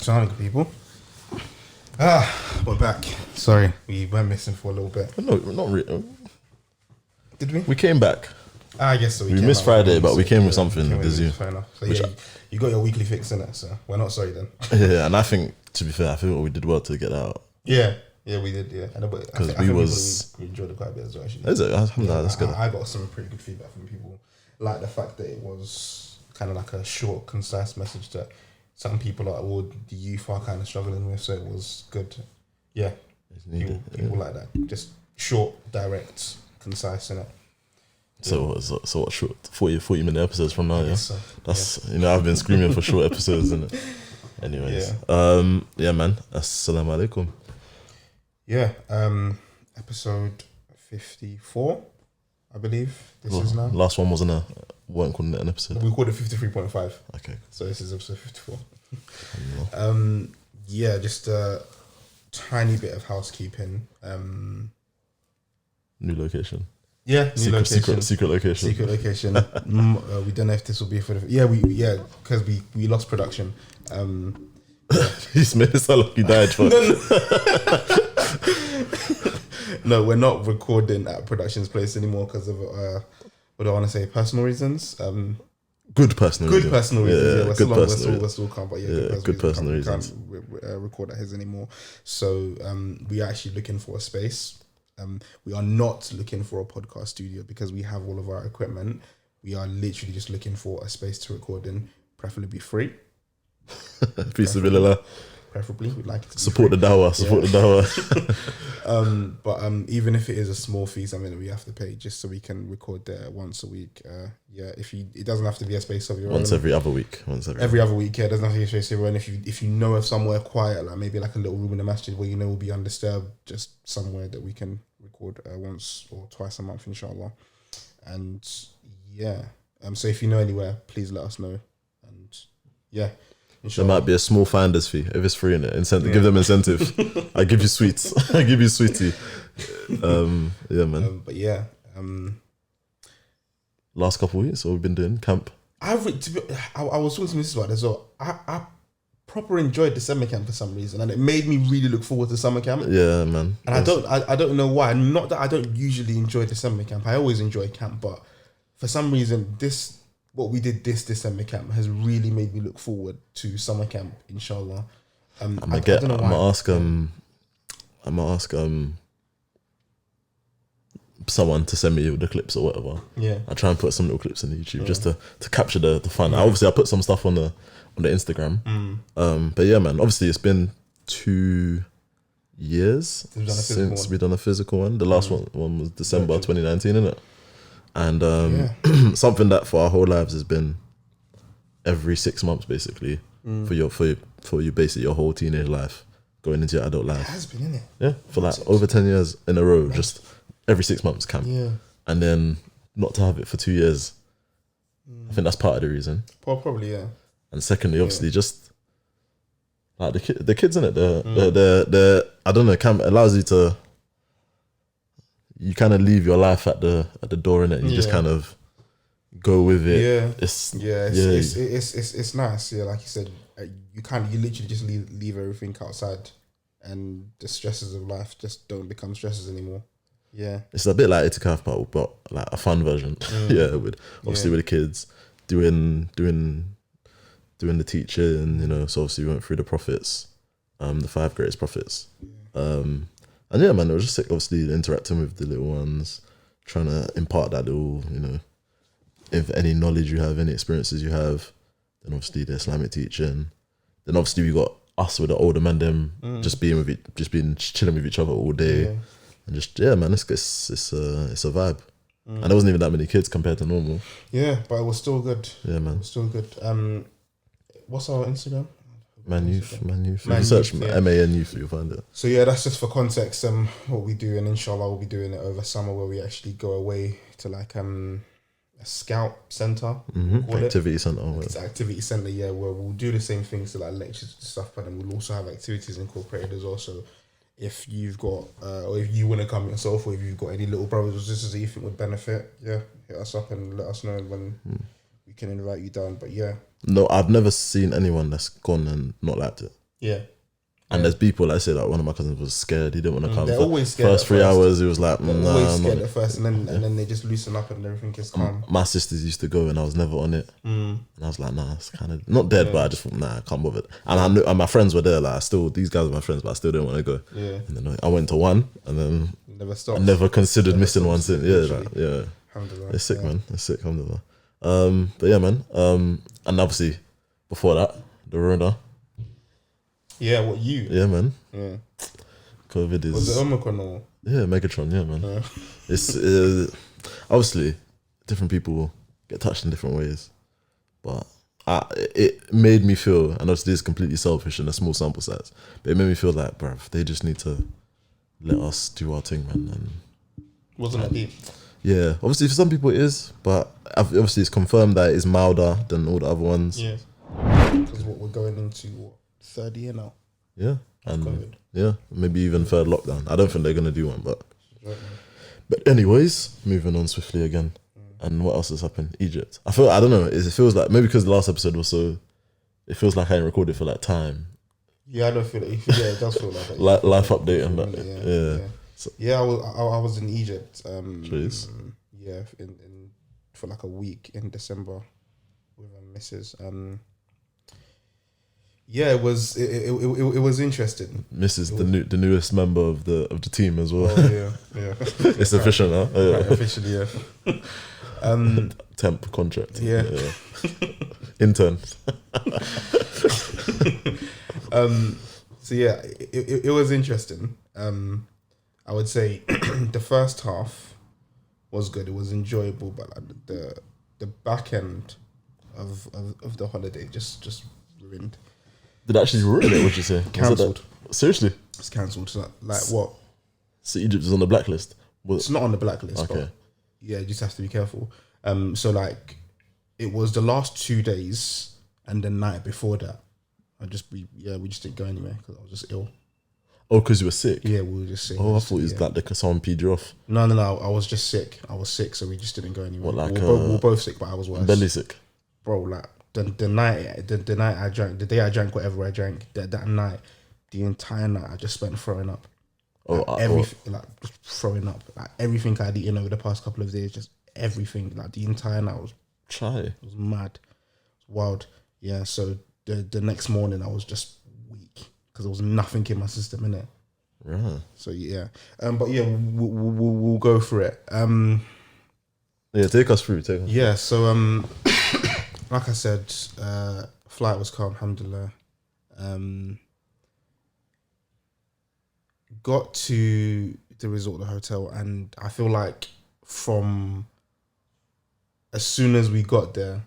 Assalamu people. We're back. Sorry, we went missing for a little bit. No, not really. Did we? We came back. I guess so. We missed Friday, but we came with something. Fair enough. So yeah, you got your weekly fix in it, so we're not sorry then. Yeah, and I think, to be fair, I think we did well to get out. Yeah, we did. Yeah, because we enjoyed it quite a bit as well. Actually, is it? That's good. I got some pretty good feedback from people, like the fact that it was kind of like a short, concise message that some people or the youth are kind of struggling with. So it was good. Yeah, people like that. Just short, direct, concise, innit? So what short 40 minute episodes from now, yeah? So, that's I've been screaming for short episodes, innit? Anyways. Yeah, man. Assalamu alaikum. Yeah. Episode 54, I believe this is now. Last one weren't calling it an episode. We called it 53.5. Okay. So this is episode 54. Yeah, just a tiny bit of housekeeping. New location. Yeah, secret location. Secret location. We don't know if this will be for the... because we lost production. He's made it sound like he died. No, we're not recording at production's place anymore because of, what do I want to say, personal reasons. Good personal reasons. Yeah, we're still calm, but good personal reasons. We can't record at his anymore. So we're actually looking for a space. We are not looking for a podcast studio because we have all of our equipment. We are literally just looking for a space to record in, preferably free. Peace of Allah. Preferably, we'd like to support the dawah. But even if it is a small fee, something that we have to pay just so we can record there once a week. It doesn't have to be a space of your own. Once every other week. Every other week, it doesn't have to be a space of your own. If you know of somewhere quiet, like maybe like a little room in the masjid where you know will be undisturbed, just somewhere that we can record once or twice a month, inshallah. And so if you know anywhere, please let us know. And inshallah. There might be a small finder's fee if it's free in it. Incentive, give them incentive. I give you sweets. I give you sweetie. Yeah, man. Last couple of weeks, what we've been doing camp. I was talking to Mrs. about this. So I proper enjoyed the summer camp for some reason, and it made me really look forward to summer camp. Yeah, man. And I don't know why. Not that I don't usually enjoy the summer camp. I always enjoy camp, but for some reason what we did this December camp has really made me look forward to summer camp, inshallah. I'm gonna ask someone to send me the clips or whatever. Yeah. I try and put some little clips in YouTube just to capture the fun. Yeah. Obviously I put some stuff on the Instagram. But yeah, man, obviously it's been 2 years since we've done a physical one. The last one was December 2019, innit? And something that for our whole lives has been every 6 months basically for you basically your whole teenage life going into your adult life. It has been, innit? Yeah, for like over 10 years in a row, just every 6 months camp. Yeah. And then not to have it for 2 years. I think that's part of the reason. Probably, yeah. And secondly, obviously, just like the kids in it, the I don't know, camp allows you to. You kind of leave your life at the door, innit? You just kind of go with it. Yeah, it's nice. Yeah, like you said, you literally just leave everything outside, and the stresses of life just don't become stresses anymore. Yeah, it's a bit like itikaf, but like a fun version. With the kids doing the teaching, so obviously we went through the prophets, the 5 greatest prophets. And yeah, man, it was just sick, obviously interacting with the little ones, trying to impart that little, if any knowledge you have, any experiences you have, then obviously the Islamic teaching. Then obviously we got us with the older men, them just chilling with each other all day, and just man, it's a vibe. And there wasn't even that many kids compared to normal. Yeah, but it was still good. Yeah, man, it was still good. What's our Instagram? Man Youth. If you search MAN Youth, you'll find it. So yeah, that's just for context. What we do, and inshallah we'll be doing it over summer, where we actually go away to like a scout center, activity center. It's activity center, yeah, where we'll do the same things, so like lectures and stuff, but then we'll also have activities incorporated as well. So if you've got, or if you want to come yourself, or if you've got any little brothers or sisters that you think would benefit, hit us up and let us know when we can invite you down. But yeah. No, I've never seen anyone that's gone and not liked it. Yeah. And there's people, like I said, like one of my cousins was scared. He didn't want to come. They're always scared. First 3 hours, he was like, they're always scared at first, and then they just loosen up and everything is calm. My sisters used to go and I was never on it. And I was like, nah, it's kind of not dead, but I just thought, nah, I can't bother. And I knew, and my friends were there. Like, these guys were my friends, but I still didn't want to go. Yeah. And then I went to one, and then never stopped. I never considered missing one since. Yeah, like, yeah. Alhamdulillah. It's sick, man. It's sick. Alhamdulillah. But yeah, man. And obviously, before that, the Rona. Yeah, what you? Yeah, man. Yeah. COVID is. Was it Omicron or? Yeah, Megatron. Yeah, man. Yeah. It's obviously different people get touched in different ways, but it made me feel, and obviously it's completely selfish in a small sample size, but it made me feel like, bruv, they just need to let us do our thing, man. And wasn't it deep? yeah, obviously for some people it is, but obviously it's confirmed that it is milder than all the other ones. Yeah. Because what we're going into, what, third year now? Yeah. And COVID. yeah, maybe even third lockdown. I don't think they're gonna do one, but Right, but anyways, moving on swiftly again. And what else has happened? Egypt. I don't know. It feels like maybe because the last episode was so. It feels like I ain't recorded for like time. Yeah, I don't feel it. Yeah, it does feel like that. Life update and that. Yeah. So, yeah, I was in Egypt. Jeez. Yeah, in for like a week in December with a missus. Yeah, it was interesting. Mrs. the newest member of the team as well. Oh, yeah. It's official now. Oh, yeah. Officially, yeah. Temp contract. Yeah. Intern. So yeah, it was interesting. I would say the first half was good. It was enjoyable, but like the back end of the holiday just ruined. Did it actually ruin it? What'd you say? Cancelled. Seriously? It's cancelled. So like what? So Egypt is on the blacklist? It's not on the blacklist. Okay. But yeah, you just have to be careful. So like, it was the last 2 days and the night before that. we just didn't go anywhere because I was just ill. Oh, because you were sick? Yeah, we were just sick. Oh, I thought it was like someone peed you off. No. I was just sick. I was sick, so we just didn't go anywhere. What, like we were both sick, but I was worse. Belly sick? Bro, like the night I drank, the day I drank whatever I drank, that night, the entire night I just spent throwing up. Everything, like just throwing up. Like everything I'd eaten over the past couple of days, just everything. Like the entire night was mad. It was wild. Yeah, so the next morning I was just weak because there was nothing in my system, innit? Right. So yeah, but yeah, we'll go for it. Yeah, take us through. Yeah, so like I said, flight was calm, alhamdulillah. Got to the resort, the hotel, and I feel like from as soon as we got there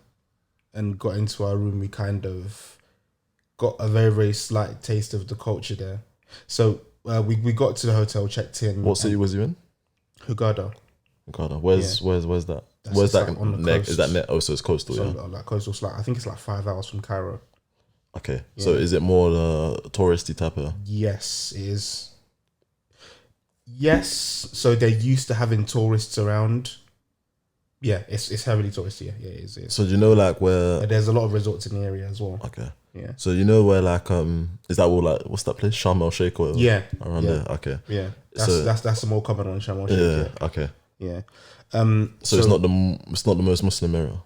and got into our room, we kind of got a very, very slight taste of the culture there. So we got to the hotel, checked in. What city was you in? Hurghada. Where's that? That's Where's that? like on the neck? coast. Is that net? Oh, so it's coastal, So yeah. like coastal, like I think it's like 5 hours from Cairo. Okay, Yeah. so is it more touristy type of? Yes, it is. Yes, so they're used to having tourists around. Yeah, it's heavily touristy. Yeah, it is. So do you know like where? There's a lot of resorts in the area as well. Okay. Yeah. So you know where like is that all like what's that place? Sharm el Sheikh or Yeah. around there? Okay. Yeah. So- That's the more common on Sharm el Sheikh. Yeah. Okay. Yeah. So it's not the most Muslim area.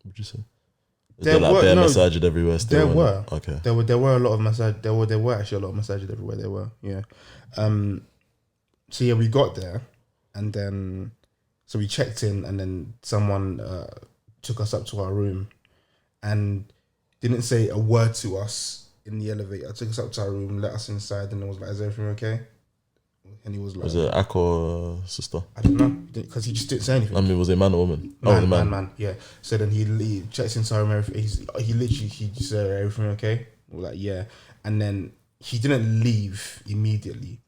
Would you say? Is There there like were- bare no, masajid everywhere still? there were. Okay. There were a lot of masajid. There were actually a lot of masajid everywhere. There were. Yeah. So yeah, we got there, and then so we checked in, and then someone took us up to our room, and didn't say a word to us in the elevator. Took us up to our room, let us inside, and it was like, "Is everything okay?" And he was like, Was it Ak or sister? "I don't know," because he just didn't say anything. I mean, was it a man or woman? Man. Yeah. So then he checks inside our room. Everything. He just said, "Everything okay?" We're like, "Yeah," and then he didn't leave immediately.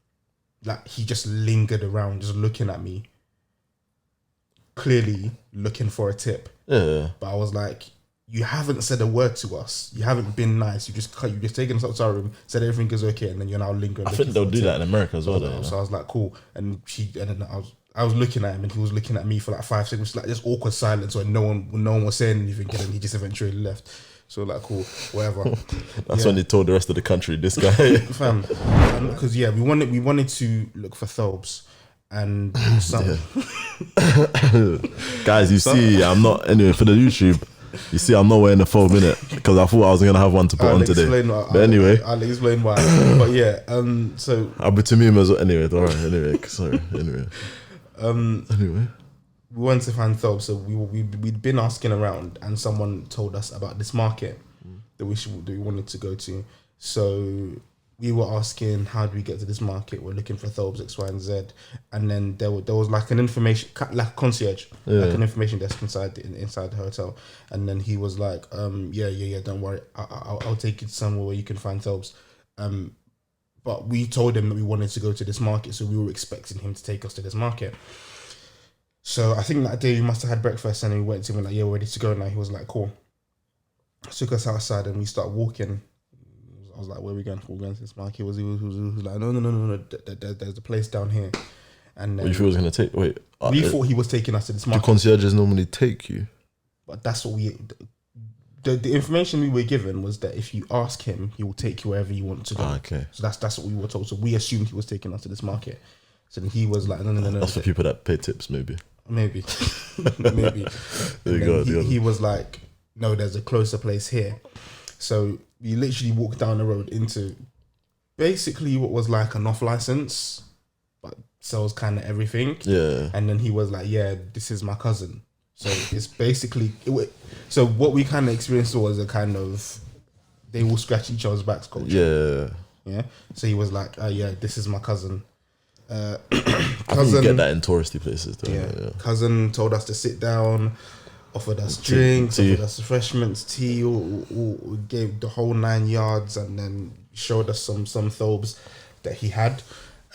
Like he just lingered around, just looking at me, clearly looking for a tip. Yeah. But I was like, "You haven't said a word to us. You haven't been nice. You just taken us up to our room, said everything is okay, and then you're now lingering." I think they'll do that in America as well. So I was like, "Cool." And then I was looking at him, and he was looking at me for like 5 seconds, like just awkward silence, where no one was saying anything, and then he just eventually left. So like, cool, whatever. That's when he told the rest of the country, this guy. Fam, because we wanted to look for thobes and some. Guys, you see, I'm not anyway for the YouTube. You see, I'm not wearing a foam in it because I thought I was gonna have one to put on today. But anyway, I'll explain why. But yeah, so I'll be to me as well. Anyway, all right. Anyway, sorry. Anyway, anyway, we wanted to find thobes, so we'd been asking around, and someone told us about this market that we wanted to go to. So we were asking, how do we get to this market? We're looking for thobes X, Y, and Z, and then there was like an information, like a concierge, like an information desk inside the hotel, and then he was like, yeah, don't worry, I'll take you to somewhere where you can find thobes. But we told him that we wanted to go to this market, so we were expecting him to take us to this market. So I think that day we must have had breakfast, and we went to him like, yeah, we're ready to go now. He was like, cool. Took us outside and we started walking. I was like, where are we going? We're going to this market. He was like, no. There's a place down here. And then, what you thought he was going to take? Wait. We thought he was taking us to this market. Do concierges normally take you? But that's what the information we were given was that if you ask him, he will take you wherever you want to go. Okay. So that's what we were told. So we assumed he was taking us to this market. So then he was like, no. That's for people that pay tips, maybe. Maybe. There you go. He was like, no, there's a closer place here. So we literally walked down the road into basically what was like an off license, but sells kind of everything. Yeah. And then he was like, yeah, this is my cousin. So it's basically, so what we kind of experienced was a kind of, they will scratch each other's backs culture. Yeah. So he was like, yeah, this is my cousin. I think you get that in touristy places though. Yeah. Cousin told us to sit down, offered us drinks, offered us refreshments, tea, all gave the whole 9 yards, and then showed us some thobes that he had.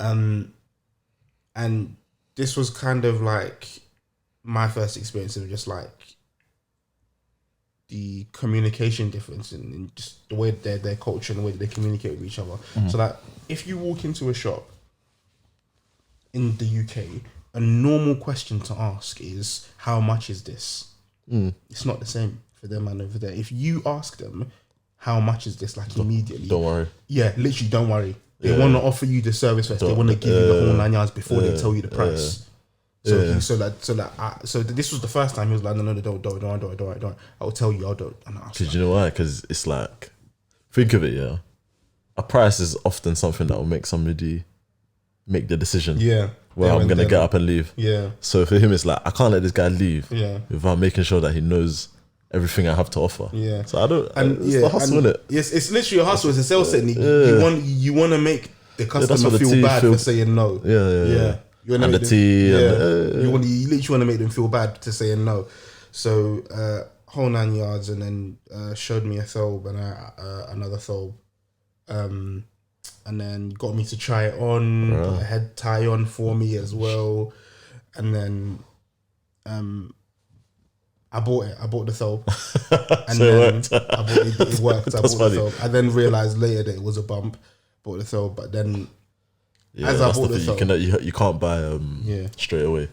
And this was kind of like my first experience of just like the communication difference in just the way their culture and the way that they communicate with each other. Mm-hmm. So like if you walk into a shop in the UK, a normal question to ask is, how much is this? It's not the same for them and over there. If you ask them, how much is this, like immediately, don't worry. Yeah, literally, don't worry. They want to offer you the service first. They want to give you the whole 9 yards before they tell you the price. So this was the first time he was like, no, don't. I'll tell you, Because you know why? Because it's like, think of it, yeah. A price is often something that will make somebody make the decision. Yeah. Well, I'm gonna get up and leave. Yeah. So for him, it's like, I can't let this guy leave. Yeah. Without making sure that he knows everything I have to offer. Yeah. So I don't. And it's the hustle, isn't it? Yes, it's literally a hustle. It's a sales technique. You want to make the customer feel bad for saying no. Yeah. You want the tea. You literally want to make them feel bad to saying no. So whole 9 yards, and then showed me a thobe and another thobe. And then got me to try it on, put a head tie on for me as well. And then I bought it. I bought the thobe. And so then it worked. It worked. I bought the thobe. I then realised later that it was a bump. Bought the thobe, but then as I bought the thobe, you can't buy straight away.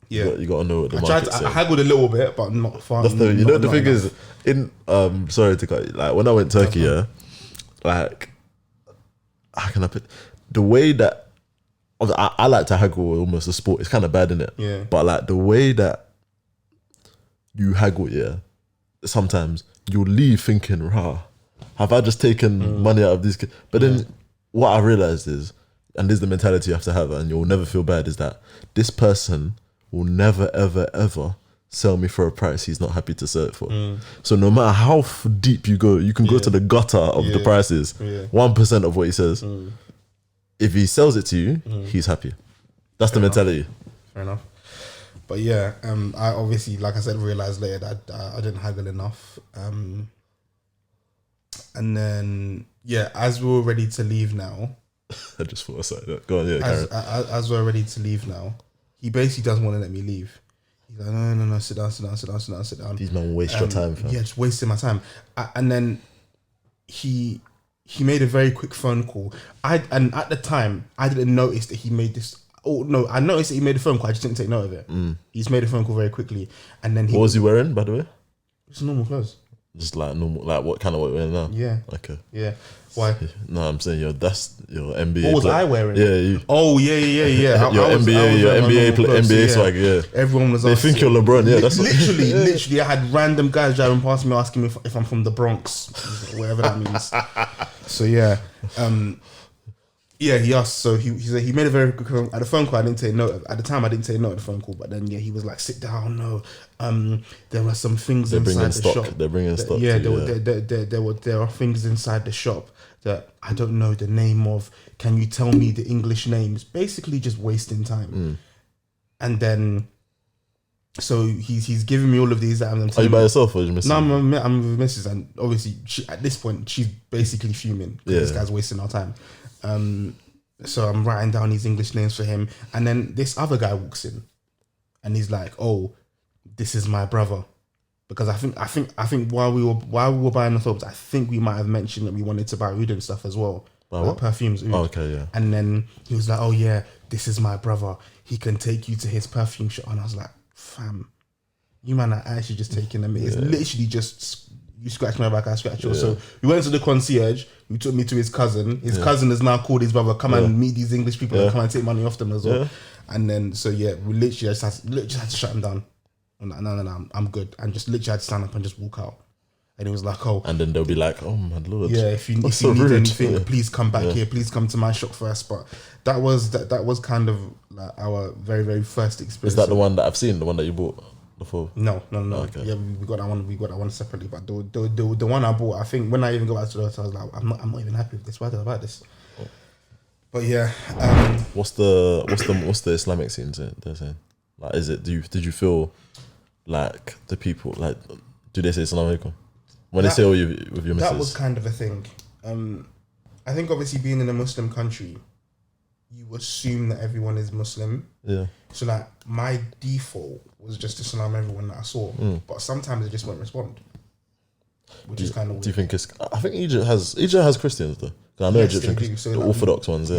Yeah, you got to know what the market's saying. I haggled a little bit, but not far. The thing is, sorry to cut you, like when I went to Turkey, like, how can I put the way that I like to haggle almost a sport. It's kind of bad, isn't it? Yeah. But like the way that you haggle, sometimes you'll leave thinking, have I just taken money out of these kids? But then what I realized is, and this is the mentality you have to have, and you'll never feel bad, is that this person will never, ever, ever sell me for a price he's not happy to sell it for. So no matter how deep you go, you can go to the gutter of the prices, 1% of what he says. If he sells it to you, he's happy. That's the mentality. Fair enough. But yeah, I obviously, like I said, realised later that I didn't haggle enough. And then, as we were ready to leave now, I just thought I said that. Go on, as we're ready to leave now, he basically doesn't want to let me leave. He's like, no, sit down. These men waste your time, fam. Yeah, just wasting my time. And then he made a very quick phone call. And at the time, I didn't notice that he made this. Oh no, I noticed that he made a phone call. I just didn't take note of it. He's made a phone call very quickly, and then what was he wearing, by the way? It's normal clothes. Just like normal, like what kind of what you're wearing now? Yeah. Okay. Yeah. Why? No, I'm saying that's your NBA. What was I wearing? Yeah, you. Oh yeah. Your NBA swag. Yeah. Everyone was. They think you're LeBron. Yeah, that's literally. I had random guys driving past me asking me if I'm from the Bronx, whatever that means. So yeah. Yeah, he asked. So he said he made a very good at the phone call. I didn't say no at the time. I didn't say no at the phone call, but then yeah, he was like, "Sit down, no." There were some things inside the shop. They're bringing stock. Yeah, there are things inside the shop that I don't know the name of. Can you tell me the English names? Basically, just wasting time. And then, so he's giving me all of these. And are you by yourself or are you missing? No, I'm with Mrs. And obviously, at this point, she's basically fuming because this guy's wasting our time. So I'm writing down these English names for him, and then this other guy walks in, and he's like, "Oh, this is my brother," because I think while we were buying the soaps, I think we might have mentioned that we wanted to buy oud and stuff as well, like perfumes. Oud. Oh, okay, yeah. And then he was like, "Oh yeah, this is my brother. He can take you to his perfume shop," and I was like, "Fam, you man are actually just taking them. It's literally just." You scratch my back, I scratch yours. So we went to the concierge. He took me to his cousin. His cousin has now called his brother, come and meet these English people and come and take money off them as well. And then, so yeah, we literally just had to shut him down. I'm like, no, I'm good. And just literally had to stand up and just walk out. And he was like, oh. And then they'll be like, oh my Lord. Yeah, if you need anything, please come back here. Please come to my shop first. But that was kind of like our very, very first experience. Is that the one that I've seen, the one that you bought? Before? No. Okay. Yeah, we got that one. We got that one separately. But the one I bought, I think when I even got back to the hotel, I was like, I'm not even happy with this. Why did I buy this? Oh. But yeah. What's the Islamic scene they're saying? Like, did you feel like the people like do they say Assalamu alaikum when they say with your missus? That was kind of a thing. I think obviously being in a Muslim country, you assume that everyone is Muslim. Yeah. So like my default was just to salam everyone that I saw, but sometimes I just won't respond, which is kind of weird. Do you think it's? I think Egypt has Christians though. I know Egyptian Christians, so the Orthodox ones.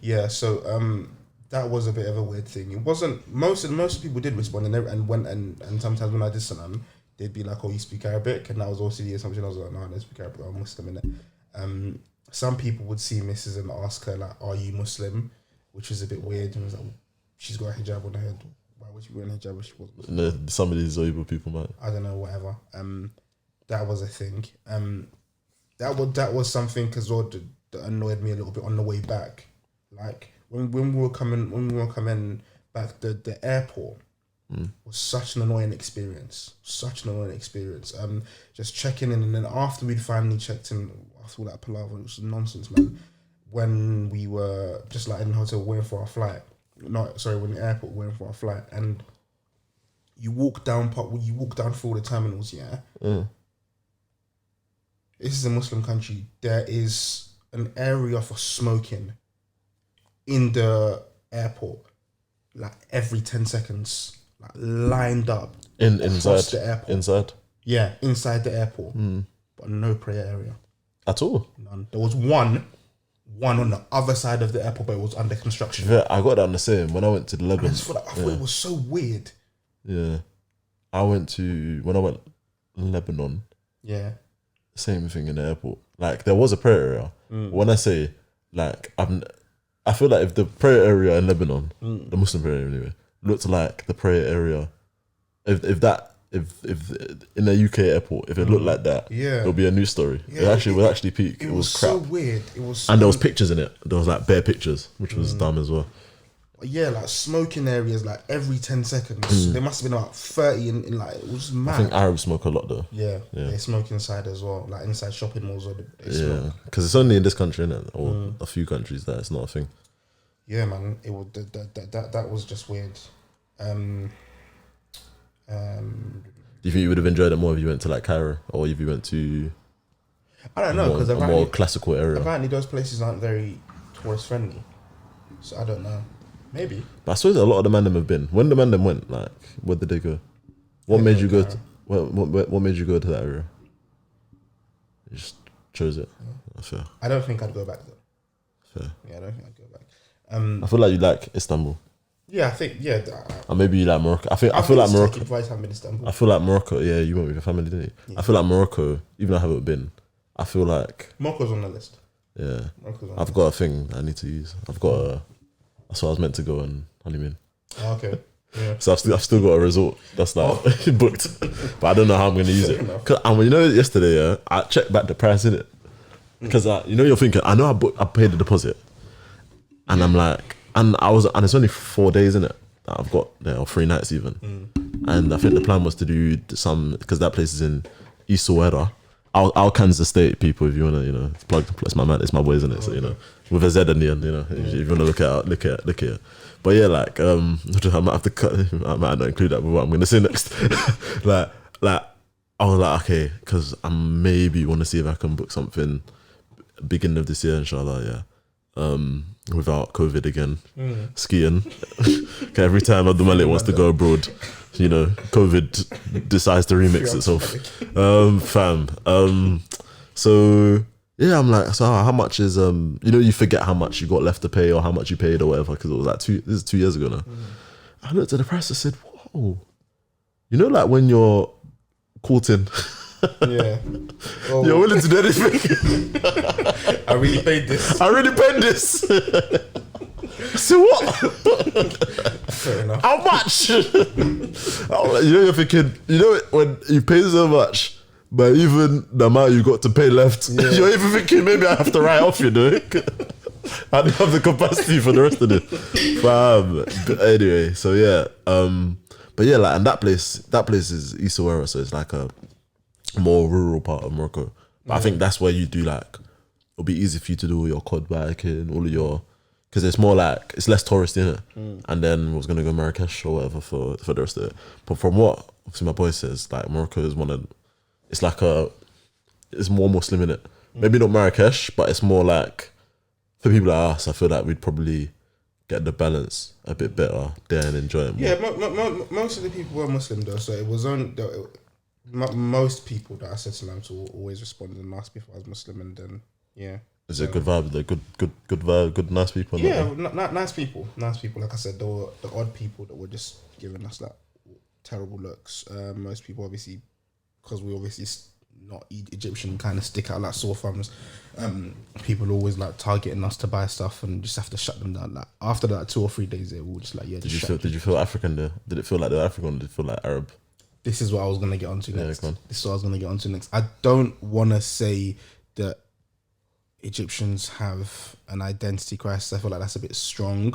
Yeah. So that was a bit of a weird thing. It wasn't most people did respond and sometimes when I did salam, they'd be like, "Oh, you speak Arabic," and that was also the assumption. I was like, "No, I don't speak Arabic. I'm Muslim." Innit? Some people would see Mrs. and ask her like, "Are you Muslim?" Which was a bit weird. And I was like, she's got a hijab on her head. Why would she wear a hijab if she wasn't Muslim? Some of these Zoiba people might. I don't know, whatever. That was a thing. That was something as well that annoyed me a little bit on the way back. Like when we were coming back, the airport was such an annoying experience. Just checking in, and then after we'd finally checked in, after all that palaver, it was nonsense, man. When we were just like in the hotel waiting for our flight, when the airport waiting for our flight, and you walk down through all the terminals, This is a Muslim country. There is an area for smoking in the airport, like every 10 seconds, like lined up inside the airport. Inside, yeah, inside the airport, but no prayer area at all. None. There was one on the other side of the airport, but it was under construction. Yeah, I got that on the same when I went to Lebanon. I thought it was so weird. Yeah, when I went Lebanon. Yeah, same thing in the airport. Like there was a prayer area. When I say like I feel like if the prayer area in Lebanon, the Muslim prayer area anyway, looked like the prayer area, if in the UK airport, if it looked like that, it'll be a news story. Yeah, it was actually peak. It was crap. So weird. It was, and there was pictures in it. There was like bare pictures, which was dumb as well. Yeah, like smoking areas, like every 10 seconds. There must have been about 30 in like, it was just mad. I think Arabs smoke a lot though. Yeah, they smoke inside as well, like inside shopping malls. They smoke. Because it's only in this country, innit? Or a few countries that it's not a thing. Yeah, man, it was that was just weird. Do you think you would have enjoyed it more if you went to like Cairo, or if you went to? I don't know, because a more classical area. Apparently, those places aren't very tourist friendly, so I don't know. Maybe. But I suppose a lot of the man them have been. When the man them went, like, where did they go? What made you go to? What made you go to that area? You just chose it. Yeah. Fair. I don't think I'd go back though. Fair. Yeah, I don't think I'd go back. I feel like you like Istanbul. Yeah, I think or maybe like Morocco. I feel like Morocco. Right time in Istanbul. I feel like Morocco. Yeah, you went with your family, didn't you? Yeah. I feel like Morocco. Even though I haven't been, I feel like Morocco's on the list. Yeah, I've got a thing I need to use. That's why I was meant to go on honeymoon. Oh, okay. Yeah. So I've still got a resort that's like booked, but I don't know how I'm going to use it. And you know, yesterday I checked back the price in it because you're thinking I know I paid the deposit, and I'm like, and it's only 4 days in it that I've got there, or 3 nights even, and I think the plan was to do some because that place is in East Soweto. Our Kansas State people, if you want to, plug. It's my man, it's my boys, isn't it? So with a Z in the end, if you want to look at it. But yeah, like I might have to cut. I might not include that with what I'm going to say next. like I was like, okay, because I maybe want to see if I can book something beginning of this year, inshallah. Yeah, without COVID again, skiing. Every time Abdul wants to go abroad, COVID decides to remix itself. So yeah, I'm like, so how much is you forget how much you got left to pay or how much you paid or whatever, because it was like this is 2 years ago now. I looked at the price and said, whoa, like when you're courting, yeah, you're willing to do anything. I really paid this. So what? Fair enough. How much? You're thinking, when you pay so much, but even the amount you got to pay left, you're even thinking maybe I have to write off, I don't have the capacity for the rest of it. But anyway, so yeah. But yeah, like, and that place is East Soweto, so it's like a more rural part of Morocco. But I think that's where you do it'll be easy for you to do all your quad biking, all of your, because it's more like, it's less touristy, innit? And then I was gonna go Marrakesh or whatever for the rest of it. But from what obviously my boy says, like Morocco is it's more Muslim in it. Maybe not Marrakesh, but it's more like, for people like us, I feel like we'd probably get the balance a bit better there and enjoy it more. Yeah, most of the people were Muslim though, so it was on. Most people that I said salam to always responded and asked me if I was Muslim, and then Is it a good vibe? They're good vibe, good nice people. Yeah, nice people. Like I said, there were the odd people that were just giving us like terrible looks. Most people obviously, because we obviously not Egyptian, kind of stick out like sore thumbs. People always like targeting us to buy stuff and just have to shut them down. Like after that 2 or 3 days, they were just like, yeah. Did you feel African there? Did it feel like they were African? Or did it feel like Arab? This is what I was gonna get onto next. I don't want to say that Egyptians have an identity crisis. I feel like that's a bit strong,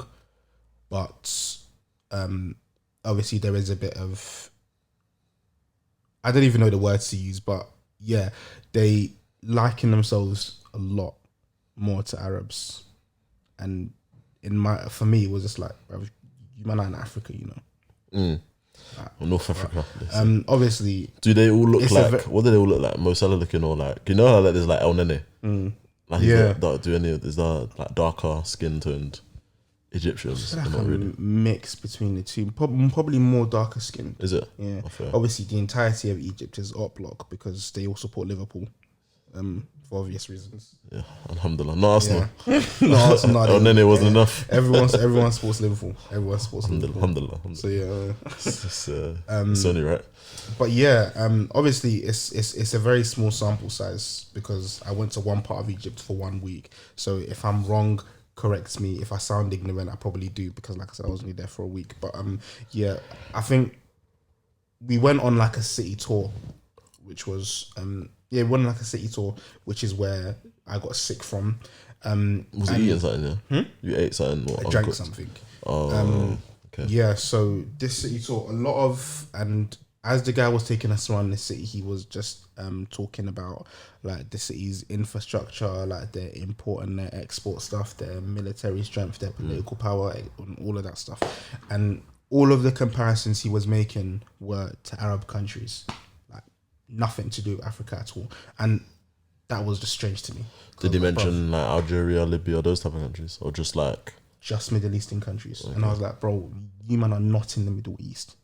but obviously there is a bit of, I don't even know the words to use, but yeah, they liken themselves a lot more to Arabs, and for me it was just like, you man are in Africa, North Africa. Obviously, do they all look like? What do they all look like? Mo Salah looking, or like, how like there's like El Nene. Like is that like darker skin toned Egyptians? Like not really. Mix between the two, probably more darker skinned. Is it? Yeah. Obviously, the entirety of Egypt is op block because they all support Liverpool, for obvious reasons. Yeah, alhamdulillah. No Arsenal. Yeah. No Arsenal. Oh, then it wasn't enough. Everyone supports Liverpool. Alhamdulillah. So yeah, it's only right. But yeah, obviously it's a very small sample size because I went to one part of Egypt for 1 week. So if I'm wrong, correct me. If I sound ignorant, I probably do, because like I said, I was only there for a week. But yeah, I think we went on like a city tour, which was we went on like a city tour, which is where I got sick from. Was it eating something? Yeah, You ate something. I drank something. Oh, okay. Yeah, so this city tour, and as the guy was taking us around the city, he was just talking about like the city's infrastructure, like their import and their export stuff, their military strength, their political power, and all of that stuff. And all of the comparisons he was making were to Arab countries, like nothing to do with Africa at all. And that was just strange to me. Did he mention like Algeria, Libya, those type of countries, or just Middle Eastern countries? Okay. And I was like, bro, you man are not in the Middle East.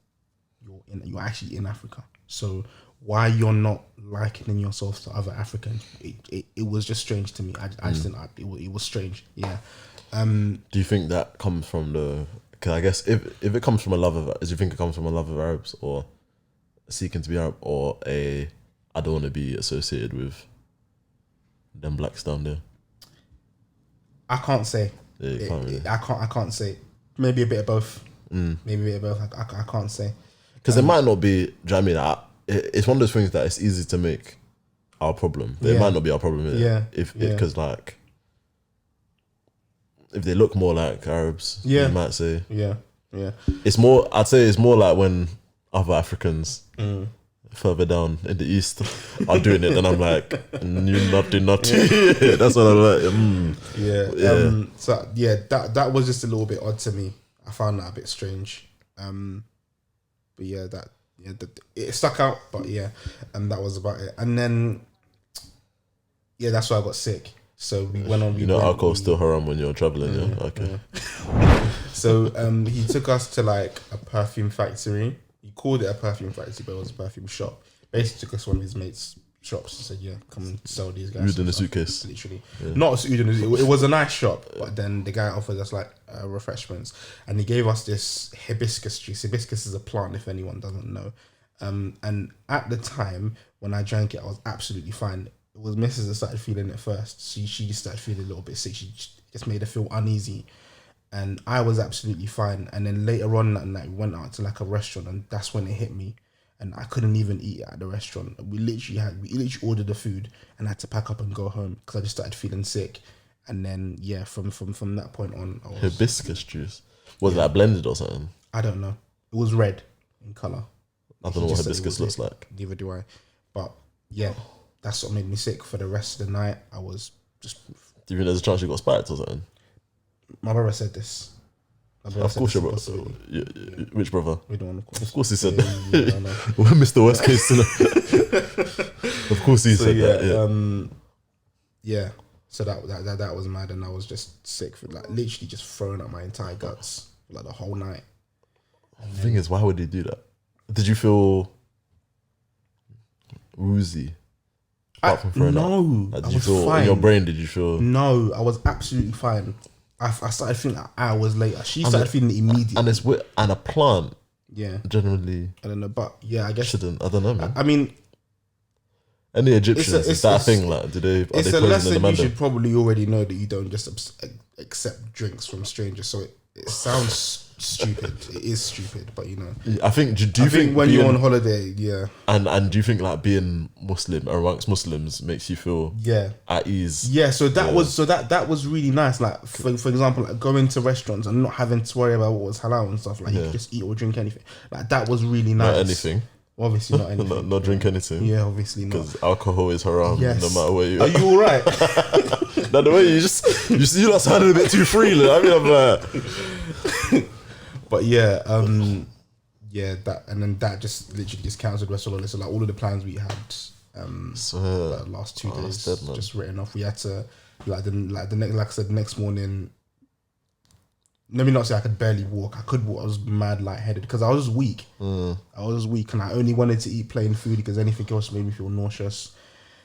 You're actually in Africa. So why you're not likening yourself to other Africans? It was just strange to me. I just didn't. It was strange. Yeah. Do you think that comes from Because I guess if it comes from a love of, do you think it comes from a love of Arabs or seeking to be Arab, or I don't want to be associated with them blacks down there? I can't say. Yeah, you can't really. I can't say. Maybe a bit of both. Maybe a bit of both. I can't say. Because it might not be. Do you know what I mean? It's one of those things that it's easy to make our problem, but it might not be our problem. Because like, if they look more like Arabs, you might say. Yeah. It's more. I'd say it's more like when other Africans further down in the east are doing it, and I'm like, you naughty. That's what I'm like. So that was just a little bit odd to me. I found that a bit strange. But it stuck out. But and that was about it. And then that's why I got sick. So we went on. Alcohol's still haram when you're traveling. Okay. So he took us to like a perfume factory. He called it a perfume factory, but it was a perfume shop. Basically took us to one of his mates' shops and said, come and sell these guys. Food in a suitcase. Literally. Not food in a suitcase. It was a nice shop, but then the guy offered us like refreshments. And he gave us this hibiscus juice. Hibiscus is a plant, if anyone doesn't know. And at the time, when I drank it, I was absolutely fine. It was Mrs. that started feeling it first. She started feeling a little bit sick. She just made her feel uneasy. And I was absolutely fine. And then later on that night, we went out to like a restaurant, and that's when it hit me. And I couldn't even eat at the restaurant. We literally ordered the food and had to pack up and go home because I just started feeling sick. And then from that point on, I was, hibiscus juice. Was that blended or something? I don't know. It was red in color. I don't know what hibiscus looks like. Neither do I. But that's what made me sick for the rest of the night. I was just. Do you think there's a chance you got spiked or something? My brother said this. Of course, your brother. Which brother? We don't want to. Of course, he said that. We're Mr. Worst Case scenario. Of course, he said that. So that was mad, and I was just sick for like literally just throwing up my entire guts for like the whole night. The thing is, why would he do that? Did you feel woozy? No, did you feel fine. In your brain? Did you feel? No, I was absolutely fine. I started feeling that hours later. She started feeling it immediately. And it's with a plant. Yeah. Generally. I don't know, but I guess shouldn't. I don't know, man. I mean, any Egyptians, is that a thing? Like, it's a lesson you should probably already know, that you don't just accept drinks from strangers. So it sounds stupid. It is stupid, but I think. Do you think when you're on holiday, and do you think like being Muslim amongst Muslims makes you feel at ease? Yeah. So that was really nice. Like for example, like going to restaurants and not having to worry about what was halal and stuff. Like you could just eat or drink anything. Like that was really nice. Not anything. Obviously not anything. not drink anything. Yeah, obviously not. Because alcohol is haram. Yes. No matter where you are. Are you all right? No, the way you sounded a bit too freely. I mean, I'm like. But that and then that just literally just cancelled the rest of the list. So like all of the plans we had the last 2 days just written off. We had to the next morning. Let me not say I could barely walk. I could walk. I was mad lightheaded because I was weak. I was weak, and I only wanted to eat plain food because anything else made me feel nauseous.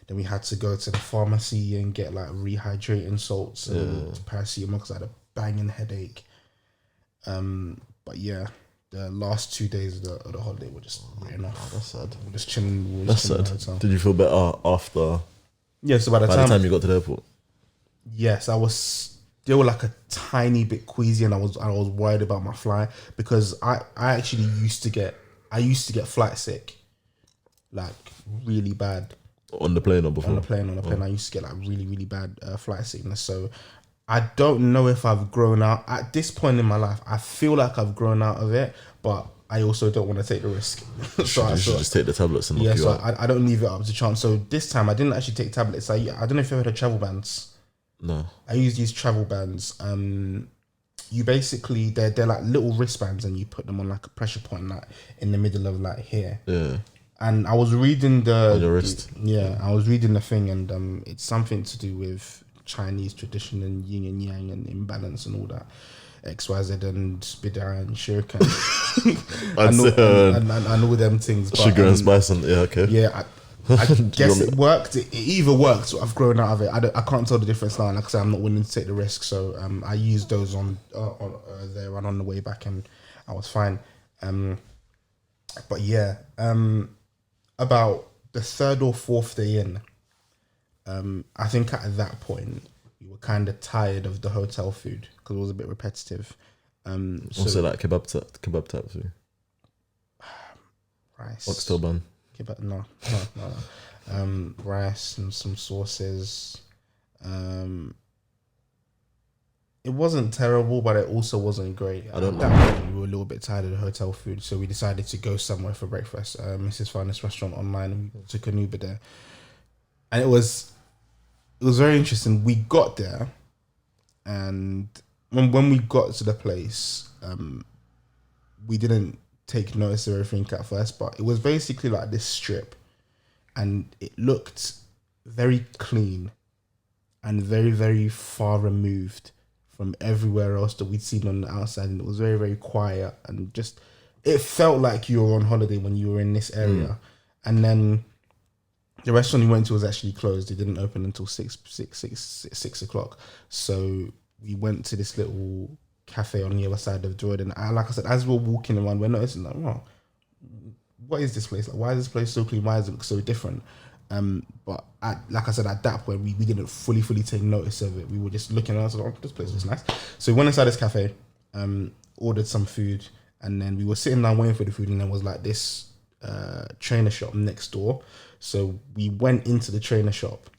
Then we had to go to the pharmacy and get like rehydrating salts and paracetamol because I had a banging headache. But the last 2 days of the holiday were just written off. That's sad. We're just chilling. That's sad. Did you feel better after? Yeah. So by the time you got to the airport, yes, I was still like a tiny bit queasy, and I was worried about my flight because I actually used to get flight sick, like really bad. On the plane or before? On the plane. I used to get like really, really bad flight sickness. So I don't know if I've grown out. At this point in my life, I feel like I've grown out of it, but I also don't want to take the risk. You should just take the tablets and knock you out. I don't leave it up to chance. So this time I didn't actually take tablets. I don't know if you've heard of travel bands. No. I use these travel bands. You basically, they're like little wristbands, and you put them on like a pressure point like in the middle of like here. Yeah. And I was reading on your wrist. I was reading the thing, and it's something to do with Chinese tradition and yin and yang and imbalance and all that. XYZ and Bid'ah and Shirk and all them things. Sugar and spice and I guess it worked. It either worked, so I've grown out of it. I can't tell the difference now. Like I said, I'm not willing to take the risk, so I used those on there and on the way back, and I was fine. But yeah, about the third or fourth day in, I think at that point we were kind of tired of the hotel food because it was a bit repetitive. Also, like kebab type food. Rice. Oxtail bun. Kebab, no. Rice and some sauces. It wasn't terrible, but it also wasn't great. We were a little bit tired of the hotel food, so we decided to go somewhere for breakfast. Mrs. found this restaurant online, and we took an Uber there. And it was very interesting. We got there, and when we got to the place, we didn't take notice of everything at first, but it was basically like this strip, and it looked very clean and very, very far removed from everywhere else that we'd seen on the outside, and it was very, very quiet, and just it felt like you were on holiday when you were in this area. And then the restaurant we went to was actually closed. It didn't open until 6 o'clock. So we went to this little cafe on the other side of the road, and like I said, as we were walking around, we're noticing like, wow, what is this place? Like, why is this place so clean? Why does it look so different? But like I said, at that point, we didn't fully take notice of it. We were just looking around, like, oh, this place looks nice. So we went inside this cafe, ordered some food, and then we were sitting down waiting for the food, and there was like this trainer shop next door. So we went into the trainer shop,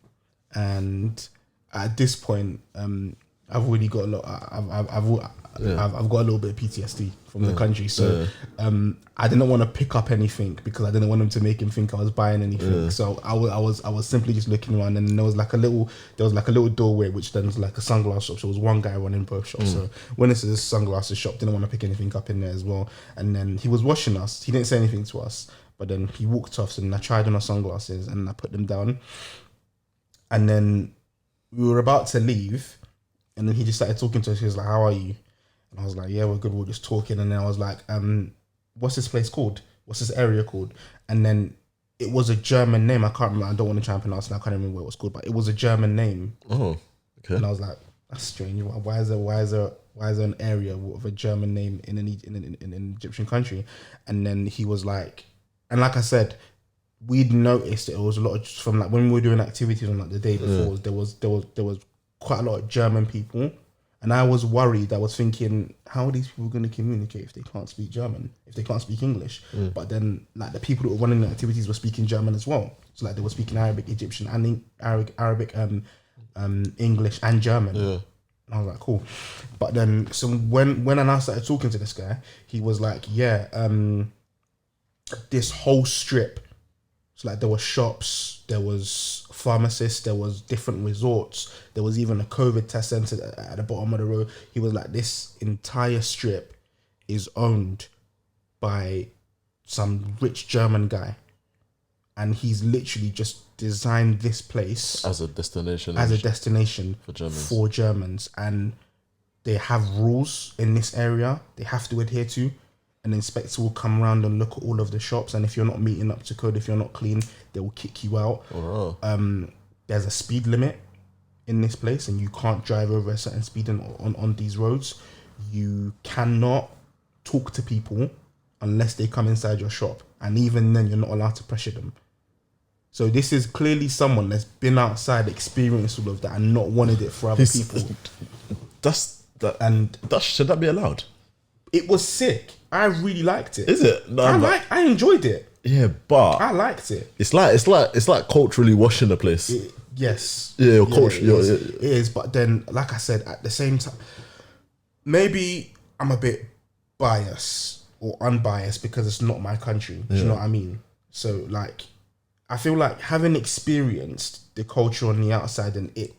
and at this point, I've already got a lot. I've got a little bit of PTSD from the country, so I didn't want to pick up anything because I didn't want him to make him think I was buying anything. So I was simply just looking around, and there was like a little doorway which then was like a sunglass shop. So it was one guy running both shops. So when this is a sunglasses shop, didn't want to pick anything up in there as well. And then he was watching us. He didn't say anything to us, but then he walked off. So then I tried on our sunglasses and I put them down, and then we were about to leave. And then he just started talking to us. He was like, "How are you?" And I was like, "Yeah, we're good." We were just talking. And then I was like, "What's this place called? What's this area called?" And then it was a German name. I can't remember. I don't want to try and pronounce it. I can't remember what it was called, but it was a German name. Oh, okay. And I was like, "That's strange. Why is there an area with a German name in an Egyptian country?" And then he was like, and like I said, we'd noticed it was a lot of, from like when we were doing activities on like the day before. There was quite a lot of German people, and I was worried. I was thinking, how are these people going to communicate if they can't speak German, if they can't speak English? But then like the people that were running the activities were speaking German as well, so like they were speaking Arabic, Egyptian, and Arabic, English and German. And I was like, cool. But then so when I now started talking to this guy, he was like, this whole strip, so like there were shops, there was pharmacists, there was different resorts, there was even a COVID test center at the bottom of the road. He was like, this entire strip is owned by some rich German guy, and he's literally just designed this place as a destination for Germans, and they have rules in this area they have to adhere to. An inspector will come around and look at all of the shops, and if you're not meeting up to code, if you're not clean, they will kick you out. There's a speed limit in this place, and you can't drive over a certain speed on these roads. You cannot talk to people unless they come inside your shop, and even then you're not allowed to pressure them. So this is clearly someone that's been outside, experienced all of that, and not wanted it for other people. Should that be allowed? It was sick. I really liked it. Is it? No, I enjoyed it. Yeah, but I liked it. It's like culturally washing the place. Yes. Yeah, it is. But then, like I said, at the same time, maybe I'm a bit biased or unbiased because it's not my country. Do you know what I mean? So, like, I feel like having experienced the culture on the outside and it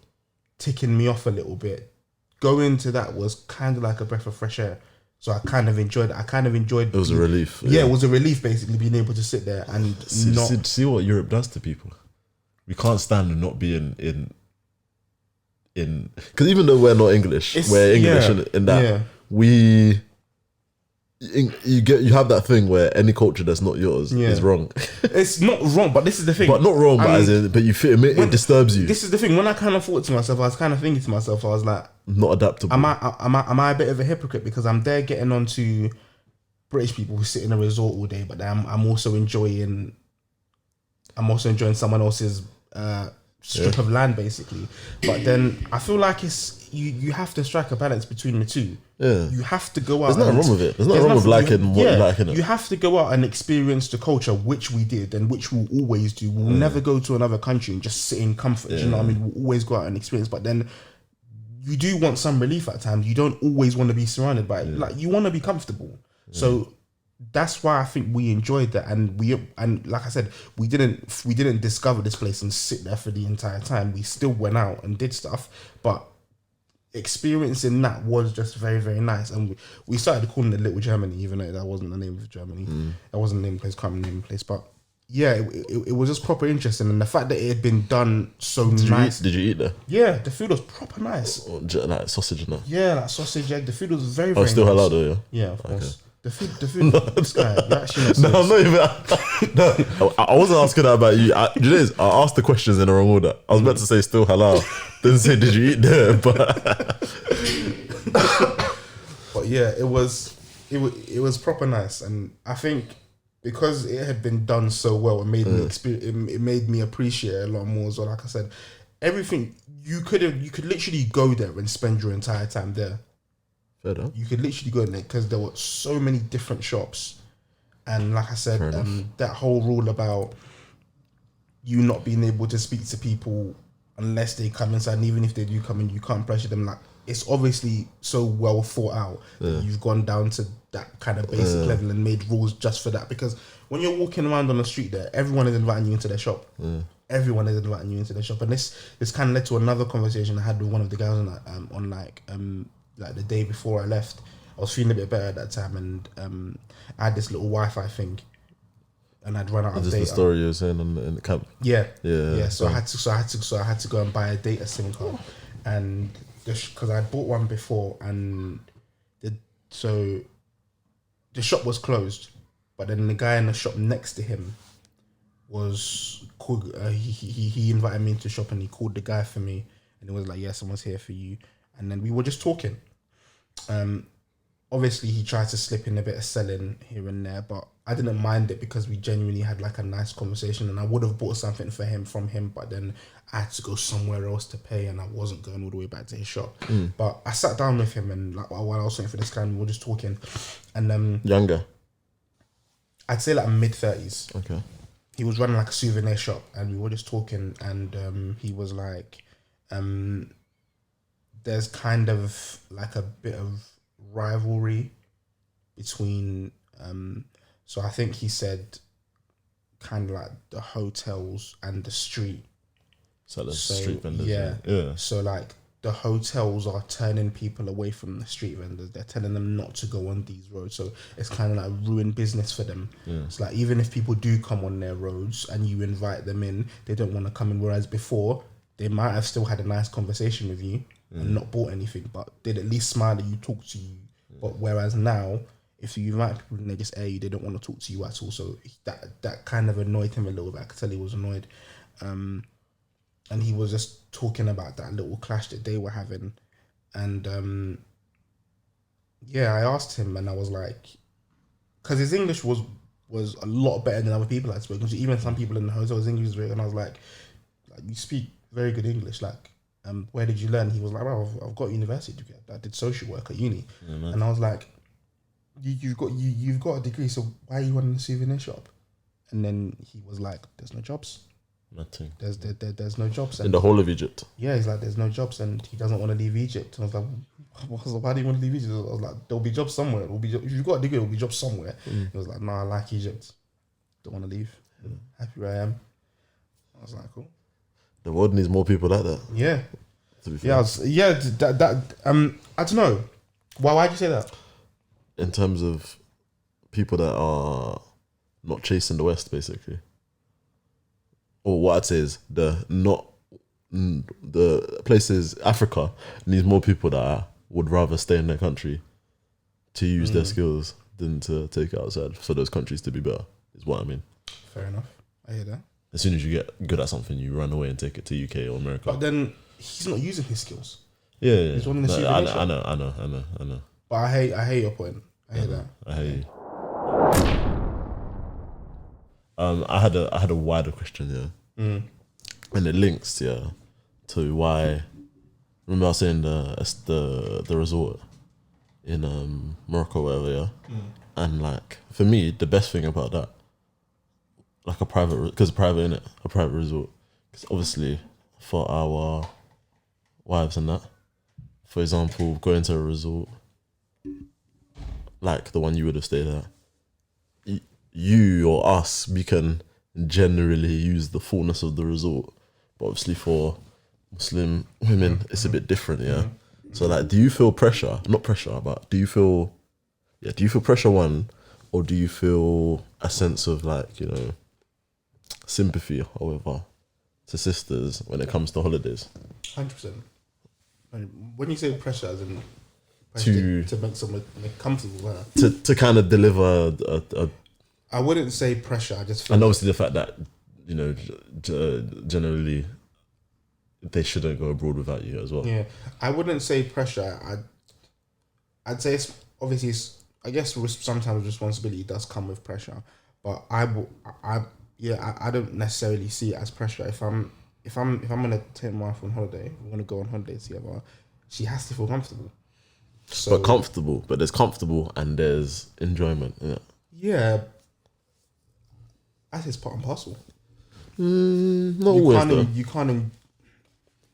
ticking me off a little bit, going to that was kind of like a breath of fresh air. So I kind of enjoyed it. It was a relief. Yeah, it was a relief basically being able to sit there and see what Europe does to people. We can't stand and not be in because even though we're not English, we're English in that we you have that thing where any culture that's not yours is wrong. It's not wrong, but this is the thing. But not wrong, but you feel it disturbs you. This is the thing. When I kind of thought to myself, I was kind of thinking to myself, I was like, not adaptable. Am I a bit of a hypocrite because I'm there getting on to British people who sit in a resort all day, but I'm also enjoying someone else's strip of land, basically. But then I feel like it's you have to strike a balance between the two. Yeah, you have to go out. There's nothing wrong with it. There's nothing wrong with liking what you like in it. You have to go out and experience the culture, which we did and which we'll always do. We'll never go to another country and just sit in comfort. You know what I mean? We'll always go out and experience. But then you do want some relief at times. You don't always want to be surrounded by it. Like, you want to be comfortable. So that's why I think we enjoyed that, and like I said, we didn't discover this place and sit there for the entire time. We still went out and did stuff, but experiencing that was just very, very nice. And we started calling it Little Germany, even though that wasn't the name of Germany. That wasn't the name of the place, can't remember the name of the place, but yeah, it was just proper interesting, and the fact that it had been done so nice. Did you eat there? Yeah, the food was proper nice. Like sausage and that. Yeah, like sausage, egg. The food was very, very still nice. halal though, yeah. Yeah, of course. The food. This guy, you're actually not no, I'm not even. No, I wasn't asking that about you. I asked the questions in the wrong order. I was about to say still halal. Didn't say did you eat there, but but yeah, it was proper nice, and I think because it had been done so well, it made me it made me appreciate it a lot more as well. Like I said, everything you could literally go there and spend your entire time there. You could literally go in there because there were so many different shops, and like I said, that whole rule about you not being able to speak to people unless they come inside, and even if they do come in, you can't pressure them. Like, it's obviously so well thought out that you've gone down to that kind of basic level and made rules just for that. Because when you're walking around on the street there, everyone is inviting you into their shop. Everyone is inviting you into their shop, and this kind of led to another conversation I had with one of the guys on like the day before I left. I was feeling a bit better at that time, and I had this little Wi-Fi thing, and I'd run out of data. This the story you were saying in the camp. Yeah. So I had to go and buy a data SIM card, and because I bought one before, and the shop was closed, but then the guy in the shop next to him was called. He invited me into the shop, and he called the guy for me, and he was like, "Yeah, someone's here for you." And then we were just talking. Obviously, he tried to slip in a bit of selling here and there, but I didn't mind it because we genuinely had like a nice conversation, and I would have bought something from him, but then I had to go somewhere else to pay, and I wasn't going all the way back to his shop. But I sat down with him, and like while I was waiting for this guy, we were just talking. And younger, I'd say like mid-30s. Okay. He was running like a souvenir shop, and we were just talking, and he was like, there's kind of like a bit of rivalry between so I think he said kind of like the hotels and the street. So the street vendors. Yeah. So like the hotels are turning people away from the street vendors. They're telling them not to go on these roads. So it's kind of like ruined business for them. It's like even if people do come on their roads and you invite them in, they don't want to come in. Whereas before, they might have still had a nice conversation with you and not bought anything, but they'd at least smile at you, talk to you. But whereas now, if you invite people and they just air you, they don't want to talk to you at all. So that kind of annoyed him a little bit. I could tell he was annoyed. And he was just talking about that little clash that they were having. And I asked him, and I was like, because his English was a lot better than other people I'd spoken to. Even some people in the hotel, his English was very good. And I was like, you speak very good English. Like, where did you learn? He was like, well, I've got a university degree. I did social work at uni. And I was like, you've got a degree, so why are you running a souvenir shop? And then he was like, there's no jobs. Nothing. There's no jobs. And in the whole of Egypt? Yeah, he's like, there's no jobs, and he doesn't want to leave Egypt. And I was like, why do you want to leave Egypt? I was like, there'll be jobs somewhere. If you've got a degree, there'll be jobs somewhere. He was like, no, I like Egypt. Don't want to leave. Happy where I am. I was like, cool. The world needs more people like that. Yeah. I don't know. Why'd you say that? In terms of people that are not chasing the West, basically. Or what I'd say is the places, Africa needs more people that would rather stay in their country to use their skills than to take it outside for those countries to be better. Is what I mean. Fair enough. I hear that. As soon as you get good at something, you run away and take it to UK or America. But then he's not using his skills. Yeah. He's wanting to see I know. But I hate your point. I hear that. I hear you. I had a wider question, and it links to why. Remember I was saying the resort in Morocco, whatever, and like for me, the best thing about that, like a private resort, because obviously for our wives and that, for example, going to a resort like the one you would have stayed at, you or us, we can generally use the fullness of the resort, but obviously for Muslim women, it's a bit different, So like, do you feel pressure? Not pressure, but do you feel pressure, one, or do you feel a sense of like, you know, sympathy, however, to sisters when it comes to holidays? 100%. When you say pressure, as in to make someone comfortable, to kind of deliver a I wouldn't say pressure. I just feel and obviously the fact that, you know, generally they shouldn't go abroad without you as well. Yeah, I wouldn't say pressure. I'd say it's obviously. I guess sometimes responsibility does come with pressure, but I don't necessarily see it as pressure. If I'm gonna take my wife on holiday, we're gonna go on holiday together. She has to feel comfortable. So, but there's comfortable and there's enjoyment. Yeah, that's part and parcel. Not always though. You can't.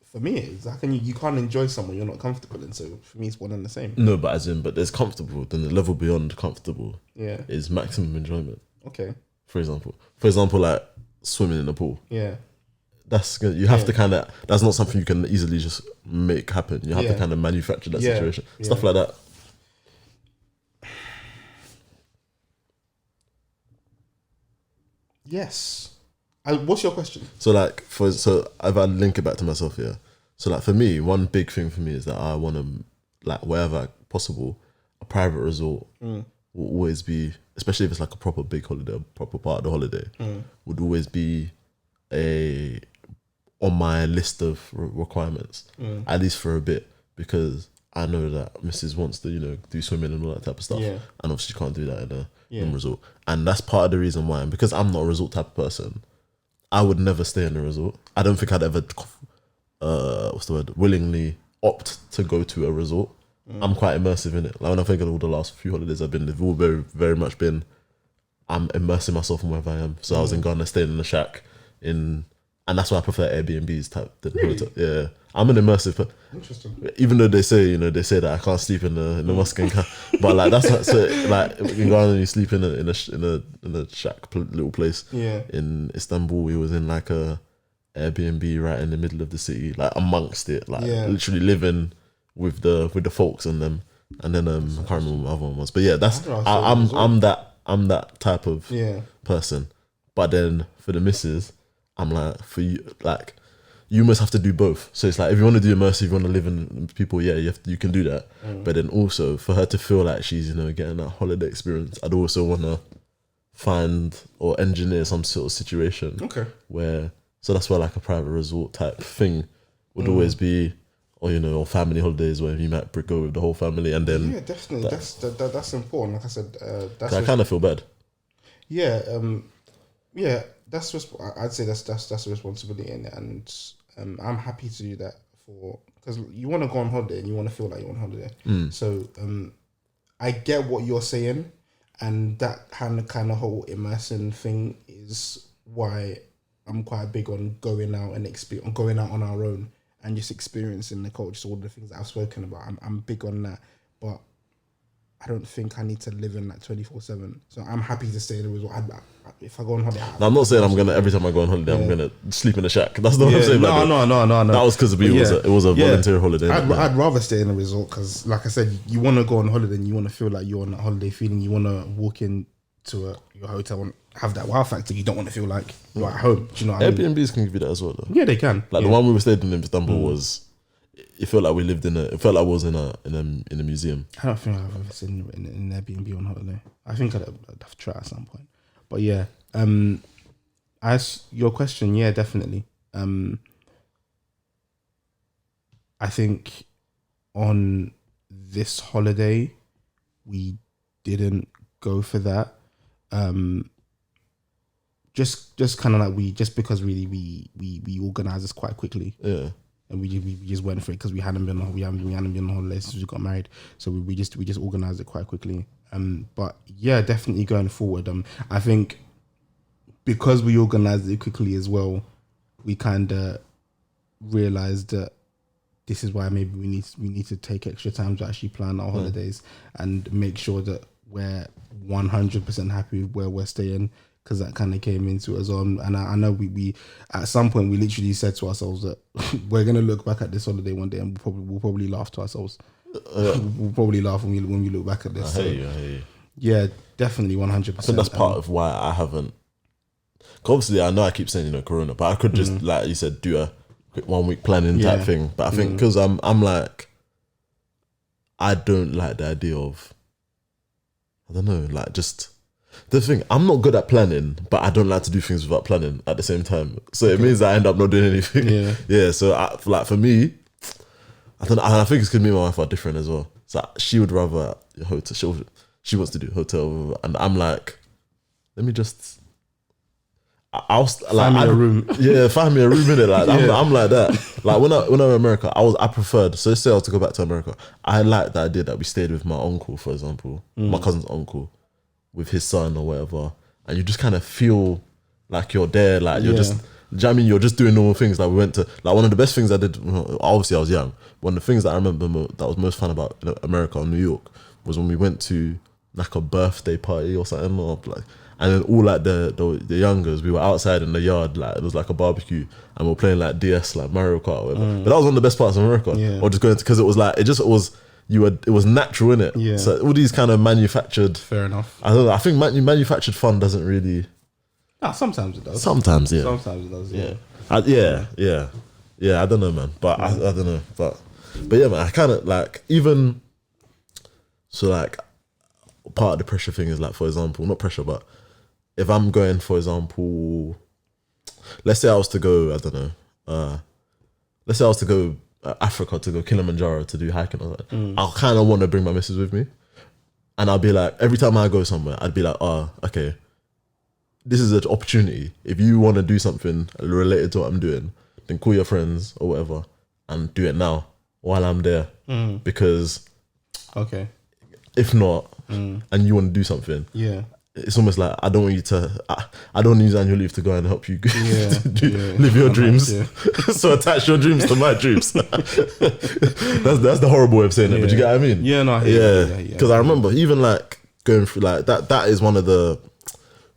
For me, it's like you can't enjoy someone you're not comfortable in. So for me, it's one and the same. No, but there's comfortable. Then the level beyond comfortable, is maximum enjoyment. Okay. For example, like swimming in the pool. Yeah. That's good. You have to kind of. That's not something you can easily just make happen. You have to kind of manufacture that situation. Stuff like that. Yes. What's your question? So like I've had to link it back to myself here. So like for me, one big thing for me is that I want to, like wherever possible, a private resort will always be, especially if it's like a proper big holiday, a proper part of the holiday, would always be on my list of requirements, at least for a bit, because I know that Mrs. wants to, you know, do swimming and all that type of stuff, and obviously she can't do that in a resort, and that's part of the reason why. And because I'm not a resort type of person, I would never stay in a resort. I don't think I'd ever, willingly opt to go to a resort. I'm quite immersive in it. Like when I think of all the last few holidays I've been, they've all very, very much been, I'm immersing myself in wherever I am. So I was in Ghana, staying in a shack and that's why I prefer Airbnbs type. Really? Yeah, I'm an immersive person. Interesting. Even though they say that I can't sleep in the mosque, but like that's not, so like in Ghana you sleep in a shack little place. Yeah. In Istanbul we was in like a Airbnb right in the middle of the city, like amongst it, like literally living with the folks and them. And then I can't remember what the other one was, but yeah, that's I'm that type of person. But then for the missus, I'm like, for you, like, you must have to do both. So it's like, if you want to do immersive, you want to live in people, you can do that. But then also for her to feel like she's, you know, getting that holiday experience, I'd also want to find or engineer some sort of situation where, so that's why like a private resort type thing would always be, or you know, or family holidays where you might go with the whole family, and then definitely that's important. Like I said, I kind of feel bad. I'd say that's a responsibility in it, and I'm happy to do that because you want to go on holiday and you want to feel like you're on holiday. So I get what you're saying, and that kind of whole immersion thing is why I'm quite big on going out and going out on our own and just experiencing the culture. So all the things that I've spoken about, I'm big on that, but I don't think I need to live in that 24/7. So I'm happy to stay in the resort. If I go on holiday, I'm not saying I'm gonna every time I go on holiday I'm gonna sleep in a shack. That's not what I'm saying. No. That was because it was a voluntary holiday. I'd rather stay in a resort because, like I said, you want to go on holiday and you want to feel like you're on that holiday feeling. You want to walk into your hotel and have that wow factor. You don't want to feel like you're at home. Do you know what I mean? Airbnbs can give you that as well, though. Yeah, they can. Like the one we were staying in Istanbul it felt like we lived in it felt like I was in a museum. I don't think I've ever seen in an Airbnb on holiday. I think I'd have to try at some point. But yeah, as your question, yeah, definitely. I think on this holiday we didn't go for that. Just kind of like because really we organized this quite quickly. Yeah. And we just went for it because we hadn't been on holiday since we got married, so we just organized it quite quickly. But yeah, definitely going forward, I think because we organized it quickly as well, we kind of realized that this is why maybe we need to take extra time to actually plan our holidays and make sure that we're 100% happy with where we're staying. Because that kind of came into it as well. And I know we at some point we literally said to ourselves that we're gonna look back at this holiday one day and we'll probably laugh to ourselves. We'll probably laugh when we look back at this. I hear you. Yeah, definitely 100%. I think that's part of why I haven't. Obviously, I know I keep saying Corona, but I could just like you said do a quick 1 week planning type thing. But I think because I'm like, I don't like the idea of, I don't know, like just. The thing, I'm not good at planning, but I don't like to do things without planning at the same time. So it means I end up not doing anything. Yeah. So for me, I don't know. I think it's because me and my wife are different as well. So she would rather hotel. She wants to do hotel, and I'm like, let me just. I'll find me a room. Yeah, find me a room in it. Like I'm like that. Like when I was in America, I preferred. So let's say I was to go back to America. I like the idea that we stayed with my uncle, for example, my cousin's uncle. With his son or whatever, and you just kind of feel like you're there, like you're just, do you know what I mean? You're just doing normal things. Like we went to, like one of the best things I did, obviously I was young, one of the things that I remember that was most fun about America or New York was when we went to like a birthday party or something, or like, and then all like the youngers, we were outside in the yard, like it was like a barbecue, and we were playing like DS, like Mario Kart or whatever. But that was one of the best parts of America. Or just going to, because it was like, it was natural, innit? Yeah. So all these kind of manufactured. Fair enough. I don't know. I think manufactured fun doesn't really. Sometimes it does. Sometimes, yeah. Sometimes it does. Yeah. I don't know, man. But I don't know. But yeah, man. I kind of like even. So like, part of the pressure thing is like, for example, not pressure, but if I'm going, for example, let's say I was to go, I don't know. Let's say I was to go. Africa to go Kilimanjaro to do hiking or something. I'll kind of want to bring my missus with me, and I'll be like, every time I go somewhere, I'd be like, okay, this is an opportunity. If you want to do something related to what I'm doing, then call your friends or whatever and do it now while I'm there, because if not, and you want to do something, it's almost like I don't want you to. I don't use annual leave to go and help you live your dreams. So attach your dreams to my dreams. That's the horrible way of saying it, but you get what I mean? Yeah, no, because I remember even like going through like that. That is one of the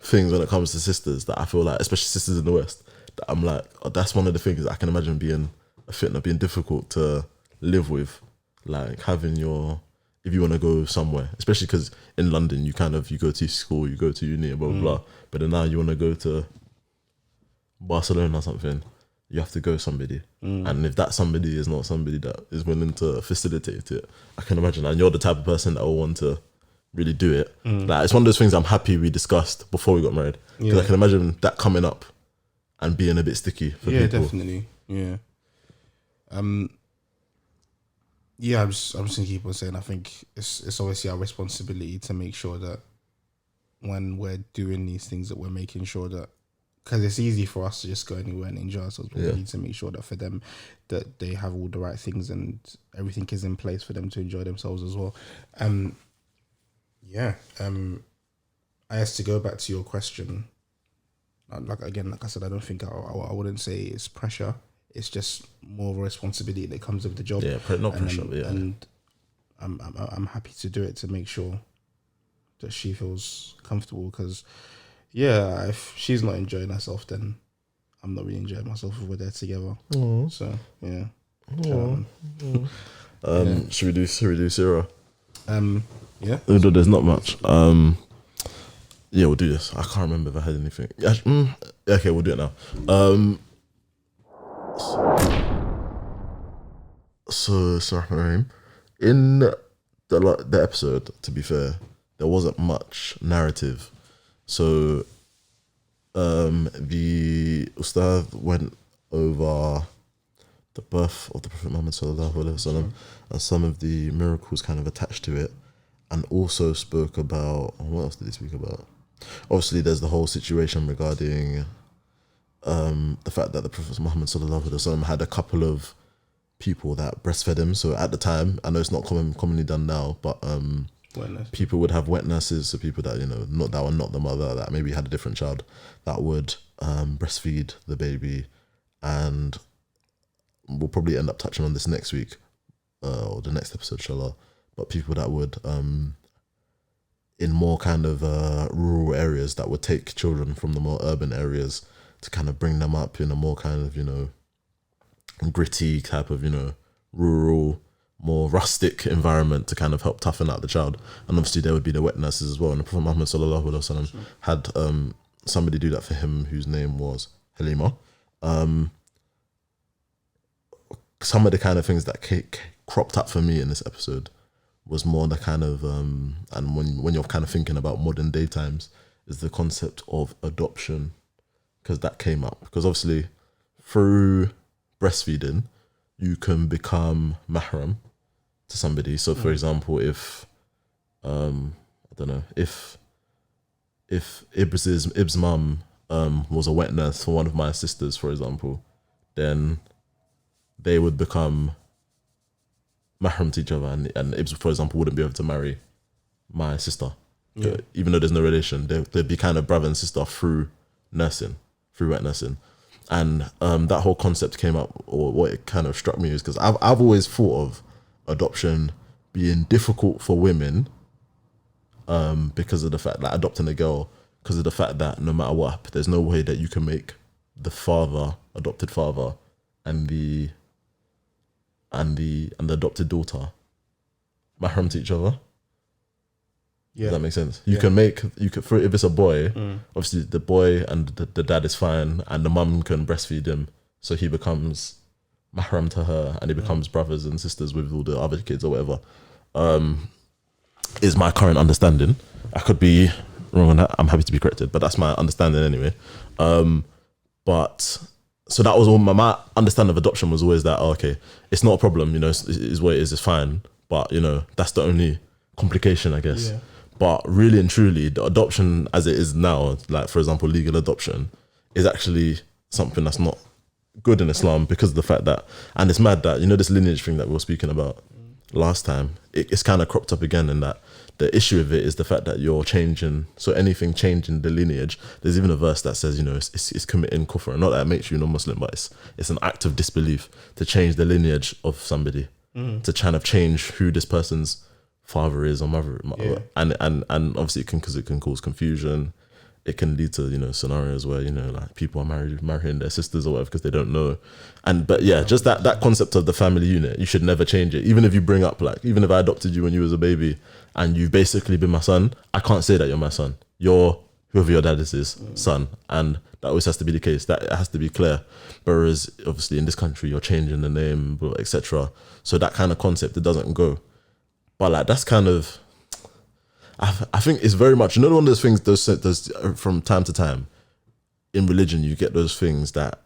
things when it comes to sisters that I feel like, especially sisters in the West, that I'm like, that's one of the things that I can imagine being a fitna, being difficult to live with, like having your. If you want to go somewhere, especially because in London, you go to school, you go to uni, blah, blah, blah. But then now you want to go to Barcelona or something, you have to go with somebody. And if that somebody is not somebody that is willing to facilitate it, I can imagine. And you're the type of person that will want to really do it. Like, it's one of those things I'm happy we discussed before we got married. Because I can imagine that coming up and being a bit sticky for people. Yeah, definitely. Yeah. Yeah, I'm just gonna keep on saying. I think it's obviously our responsibility to make sure that when we're doing these things, that we're making sure that, because it's easy for us to just go anywhere and enjoy ourselves, but we need to make sure that for them that they have all the right things and everything is in place for them to enjoy themselves as well. I guess to go back to your question, like I said, I don't think I wouldn't say it's pressure. It's just more of a responsibility that comes with the job. Yeah, not pressure. And I'm happy to do it to make sure that she feels comfortable. Because if she's not enjoying herself, then I'm not really enjoying myself if we're there together. So yeah. Should we do Seerah? Yeah. Although there's not much. Yeah, we'll do this. I can't remember if I had anything. Okay, we'll do it now. So, in the episode, to be fair, there wasn't much narrative. So, the Ustadh went over the birth of the Prophet Muhammad sallallahu alaihi wasallam and some of the miracles kind of attached to it, and also spoke about, what else did he speak about? Obviously, there's the whole situation regarding the fact that the Prophet Muhammad sallallahu alaihi wasallam had a couple of people that breastfed him. So at the time, I know it's not commonly done now, but people would have wet nurses, so people that, you know, not that were not the mother, that maybe had a different child, that would breastfeed the baby. And we'll probably end up touching on this next week or the next episode, inshallah. But people that would in more kind of rural areas, that would take children from the more urban areas to kind of bring them up in a more kind of, you know, gritty type of, you know, rural, more rustic environment to kind of help toughen out the child. And obviously there would be the wet nurses as well. And the Prophet Muhammad sallallahu alaihi wasallam had somebody do that for him whose name was Halima. Some of the kind of things that cropped up for me in this episode was more the kind of and when you're kind of thinking about modern day times, is the concept of adoption, because that came up. Because obviously through breastfeeding you can become mahram to somebody. So for example, if I don't know, if Ib's mum was a wet nurse for one of my sisters, for example, then they would become mahram to each other, and Ibs, for example, wouldn't be able to marry my sister, even though there's no relation. They'd be kind of brother and sister through nursing, through wet nursing. And that whole concept came up, or what it kind of struck me is, because I've always thought of adoption being difficult for women because of the fact that adopting a girl, because of the fact that no matter what, there's no way that you can make the adopted father and the adopted daughter mahram to each other. Yeah. Does that make sense? You can if it's a boy, obviously the boy and the dad is fine, and the mum can breastfeed him, so he becomes mahram to her, and he becomes brothers and sisters with all the other kids or whatever. Is my current understanding. I could be wrong on that. I'm happy to be corrected, but that's my understanding anyway. But so that was all my understanding of adoption was always that, okay, it's not a problem, you know, it's what it is, it's fine. But, you know, that's the only complication, I guess. Yeah. But really and truly, the adoption as it is now, like for example, legal adoption, is actually something that's not good in Islam, because of the fact that, and it's mad that, you know, this lineage thing that we were speaking about last time, it's kind of cropped up again, in that the issue of it is the fact that you're changing, so anything changing the lineage, there's even a verse that says, you know, it's committing kufr, and not that it makes you non-Muslim, but it's an act of disbelief to change the lineage of somebody, to kind of change who this person's father is or mother, and obviously because it can cause confusion. It can lead to, you know, scenarios where, you know, like people are marrying their sisters or whatever because they don't know. But yeah, just that concept of the family unit, you should never change it. Even if you bring up, like, even if I adopted you when you was a baby and you've basically been my son, I can't say that you're my son. You're whoever your dad is son. And that always has to be the case. That has to be clear. Whereas obviously in this country, you're changing the name, etc. So that kind of concept, it doesn't go. But like, that's kind of, I think it's very much, you know, one of those things, those from time to time in religion, you get those things that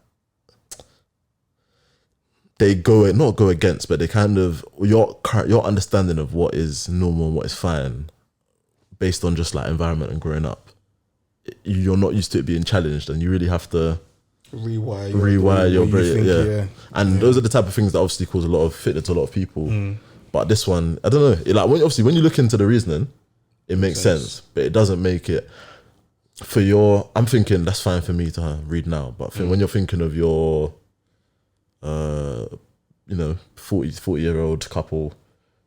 they not go against, but they kind of, your understanding of what is normal and what is fine based on just like environment and growing up, you're not used to it being challenged, and you really have to rewire your brain. And those are the type of things that obviously cause a lot of fitna to a lot of people. But this one, I don't know, obviously when you look into the reasoning, it makes sense, but it doesn't make it for I'm thinking that's fine for me to read now, but when you're thinking of your, 40-year-old couple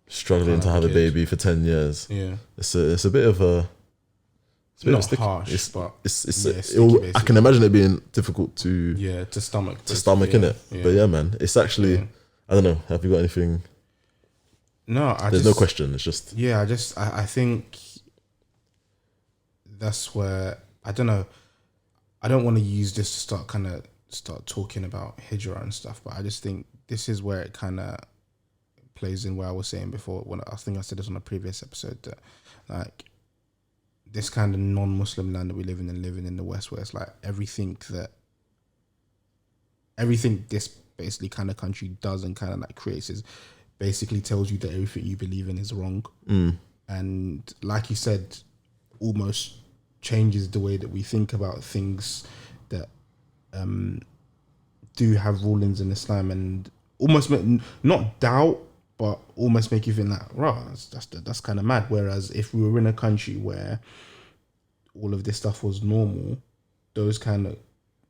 struggling to have a baby for 10 years, it's a bit of a, it's not harsh, but I can imagine it being difficult to stomach, innit? But yeah, man, it's actually, I don't know, have you got anything? No, there's no question. It's just I think that's where, I don't know, I don't want to use this to start talking about hijrah and stuff, but I just think this is where it kind of plays in where I was saying before, when I think I said this on a previous episode, that like this kind of non-Muslim land that we live in and living in the West, where it's like everything this basically kind of country does and kind of like creates is basically tells you that everything you believe in is wrong. And like you said, almost changes the way that we think about things that do have rulings in Islam, and almost not doubt, but almost make you think that, right, that's kind of mad. Whereas if we were in a country where all of this stuff was normal, those kind of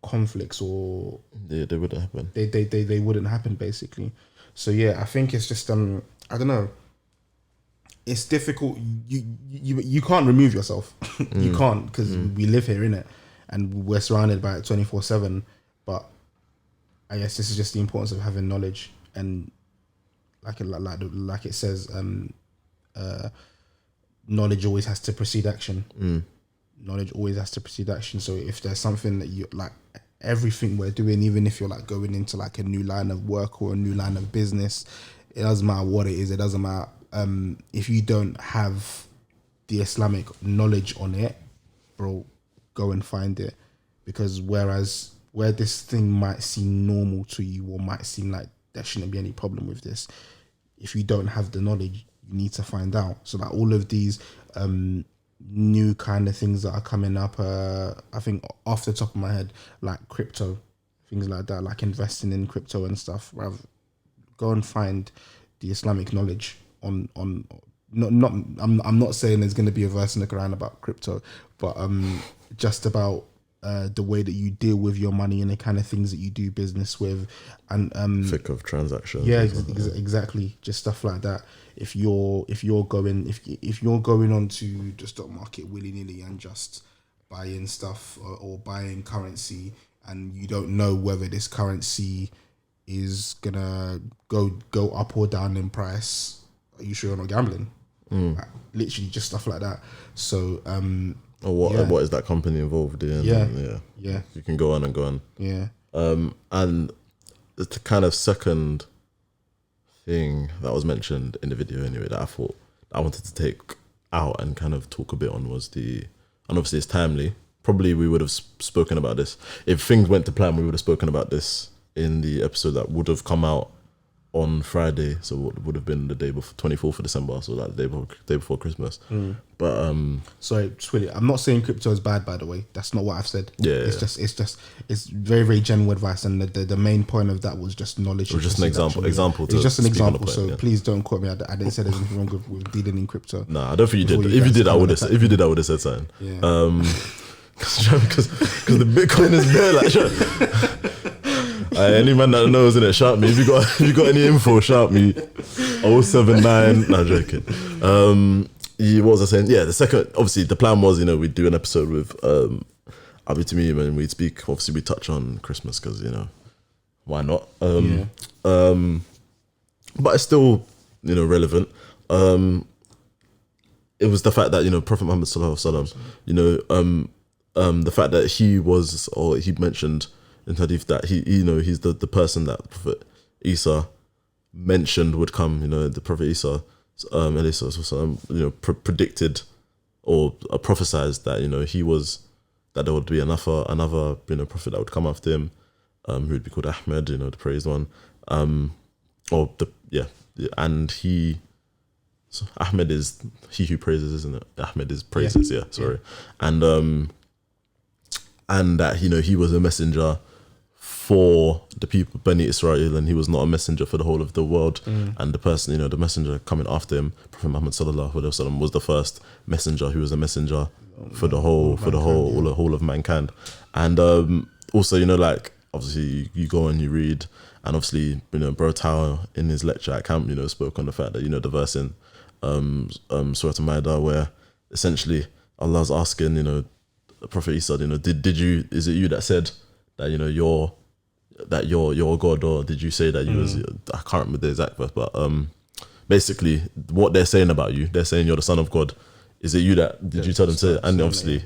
conflicts or they wouldn't happen. They wouldn't happen, basically. So yeah, I think it's just I don't know. It's difficult. You can't remove yourself. You can't, because we live here, innit? And we're surrounded by it 24/7. But I guess this is just the importance of having knowledge, and like it says, knowledge always has to precede action. Knowledge always has to precede action. So if there's something that you like, everything we're doing, even if you're like going into like a new line of work or a new line of business, it doesn't matter what it is. It doesn't matter if you don't have the Islamic knowledge on it, bro, go and find it. Because whereas where this thing might seem normal to you, or might seem like there shouldn't be any problem with this, if you don't have the knowledge, you need to find out. So like all of these new kind of things that are coming up, I think off the top of my head, like crypto, things like that, like investing in crypto and stuff, go and find the Islamic knowledge on I'm not saying there's going to be a verse in the Quran about crypto, but just about the way that you deal with your money and the kind of things that you do business with, and thick of transactions. Yeah, exactly. Just stuff like that. If you're going onto the stock market willy nilly and just buying stuff or buying currency, and you don't know whether this currency is gonna go up or down in price, are you sure you're not gambling? Like, literally just stuff like that. So what is that company involved in? Yeah. You can go on and go on. Yeah. And the kind of second thing that was mentioned in the video anyway that I thought I wanted to take out and kind of talk a bit on was and obviously it's timely. Probably we would have spoken about this. If things went to plan, we would have spoken about this in the episode that would have come out on Friday, so what would have been the day before, 24th of December, so like the day before Christmas. But sorry, Twilly, I'm not saying crypto is bad, by the way. That's not what I've said. It's very, very general advice, and the main point of that was just knowledge. It was just an example. It's just an example. So please don't quote me. I didn't say there's anything wrong with dealing in crypto. Nah, I don't think you did. If you did, I would have said something. Yeah. Because the Bitcoin is there, like. Any man that knows, innit, shout me. If you got any info, shout me. 079. No, joking. What was I saying? Yeah, the second, obviously, the plan was, we'd do an episode with Abu Tamim, and we'd speak. Obviously, we touch on Christmas because why not? But it's still relevant. It was the fact that Prophet Muhammad sallallahu alaihi wasallam, the fact that he mentioned in Hadith that he's the person that Prophet Isa mentioned would come. The Prophet Isa, predicted or prophesized that he was, that there would be another prophet that would come after him, who would be called Ahmed, the praised one, and so Ahmed is he who praises, isn't it? Ahmed is praises, sorry, and that he was a messenger for the people, Bani Israel, and he was not a messenger for the whole of the world. And the person, the messenger coming after him, Prophet Muhammad sallallahu alaihi wasallam, was the first messenger who was a messenger for the whole of mankind. And also, like, obviously you go and you read, and obviously, Bro Tower in his lecture at camp, spoke on the fact that, the verse in Surah Al-Ma'idah where essentially Allah's asking, Prophet Isa, is it you that said that, you're God, or did you say that you was, I can't remember the exact verse, but basically what they're saying about you, they're saying you're the son of God. Is it you that, did you tell them to? And obviously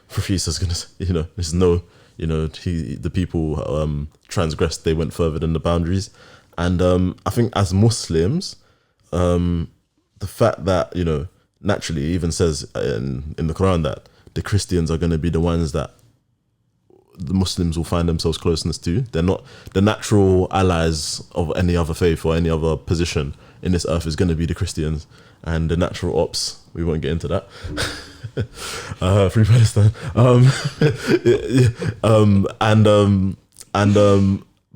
Prophet Isa's gonna say, there's no, the people transgressed, they went further than the boundaries. And I think as Muslims, the fact that, you know, naturally it even says in the Quran that the Christians are going to be the ones that the Muslims will find themselves closeness to. They're not the natural allies of any other faith or any other position in this earth is going to be the Christians, and the natural ops, we won't get into that. Free Palestine.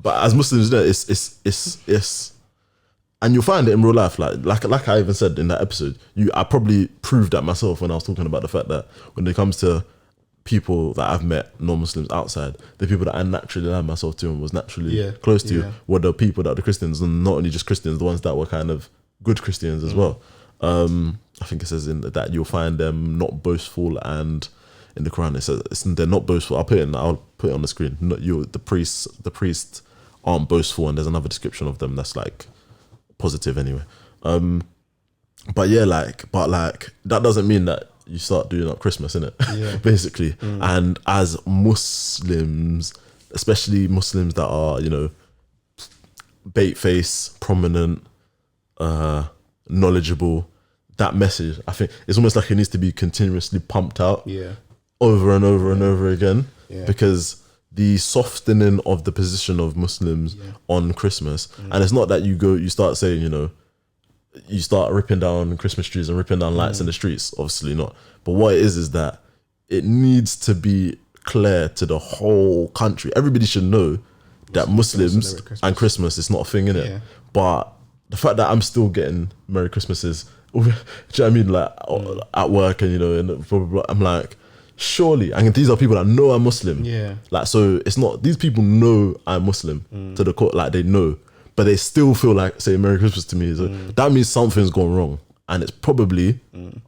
But as Muslims, you know, it's and you'll find it in real life. Like I even said in that episode, I probably proved that myself when I was talking about the fact that when it comes to people that I've met, non-Muslims outside, the people that I naturally aligned myself to and was naturally close to were the people that are the Christians, and not only just Christians, the ones that were kind of good Christians as well. I think it says in that you'll find them not boastful, and in the Quran it says they're not boastful. I'll put it on the screen. The priests aren't boastful, and there's another description of them that's like positive anyway. But that doesn't mean that you start doing up Christmas, innit? Yeah. Basically. And as Muslims, especially Muslims that are, you know, bait face, prominent, knowledgeable, that message, I think it's almost like it needs to be continuously pumped out over and over and over again, because the softening of the position of Muslims on Christmas, and it's not that you start saying, you know, you start ripping down Christmas trees and ripping down lights in the streets, obviously not. But what it is that it needs to be clear to the whole country. Everybody should know that Muslims and Christmas is not a thing, innit? Yeah. But the fact that I'm still getting Merry Christmases, do you know what I mean? Like at work and, you know, and blah, blah, blah, I'm like, surely, and these are people that know I'm Muslim. Yeah. Like, so it's not, these people know I'm Muslim to the core, like they know, but they still feel like saying Merry Christmas to me. So that means something's gone wrong. And it's probably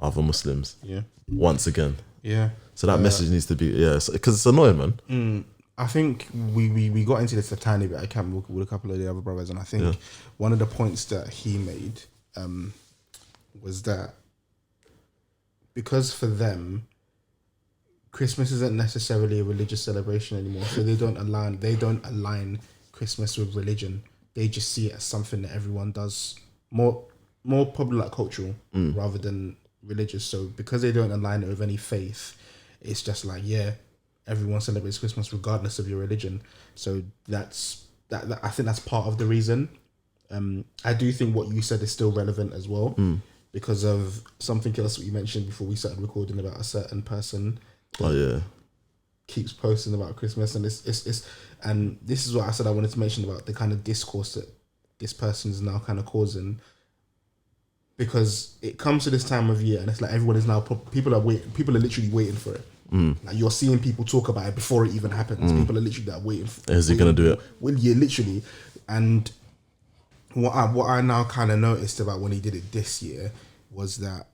other Muslims. Yeah. Once again. Yeah. So that message needs to be, because it's annoying, man. I think we got into this a tiny bit. I can't with a couple of the other brothers, and I think one of the points that he made was that because for them, Christmas isn't necessarily a religious celebration anymore. So they don't align Christmas with religion. They just see it as something that everyone does, more probably like cultural rather than religious. So because they don't align it with any faith, it's just like, everyone celebrates Christmas regardless of your religion. So that's I think that's part of the reason. I do think what you said is still relevant as well, because of something else that you mentioned before we started recording about a certain person. Keeps posting about Christmas, and it's and this is what I said I wanted to mention about the kind of discourse that this person is now kind of causing, because it comes to this time of year and it's like everyone is now people are literally waiting for it. Like you're seeing people talk about it before it even happens. People are literally waiting for it. Is he gonna do it? Well, yeah, literally. And what I now kind of noticed about when he did it this year was that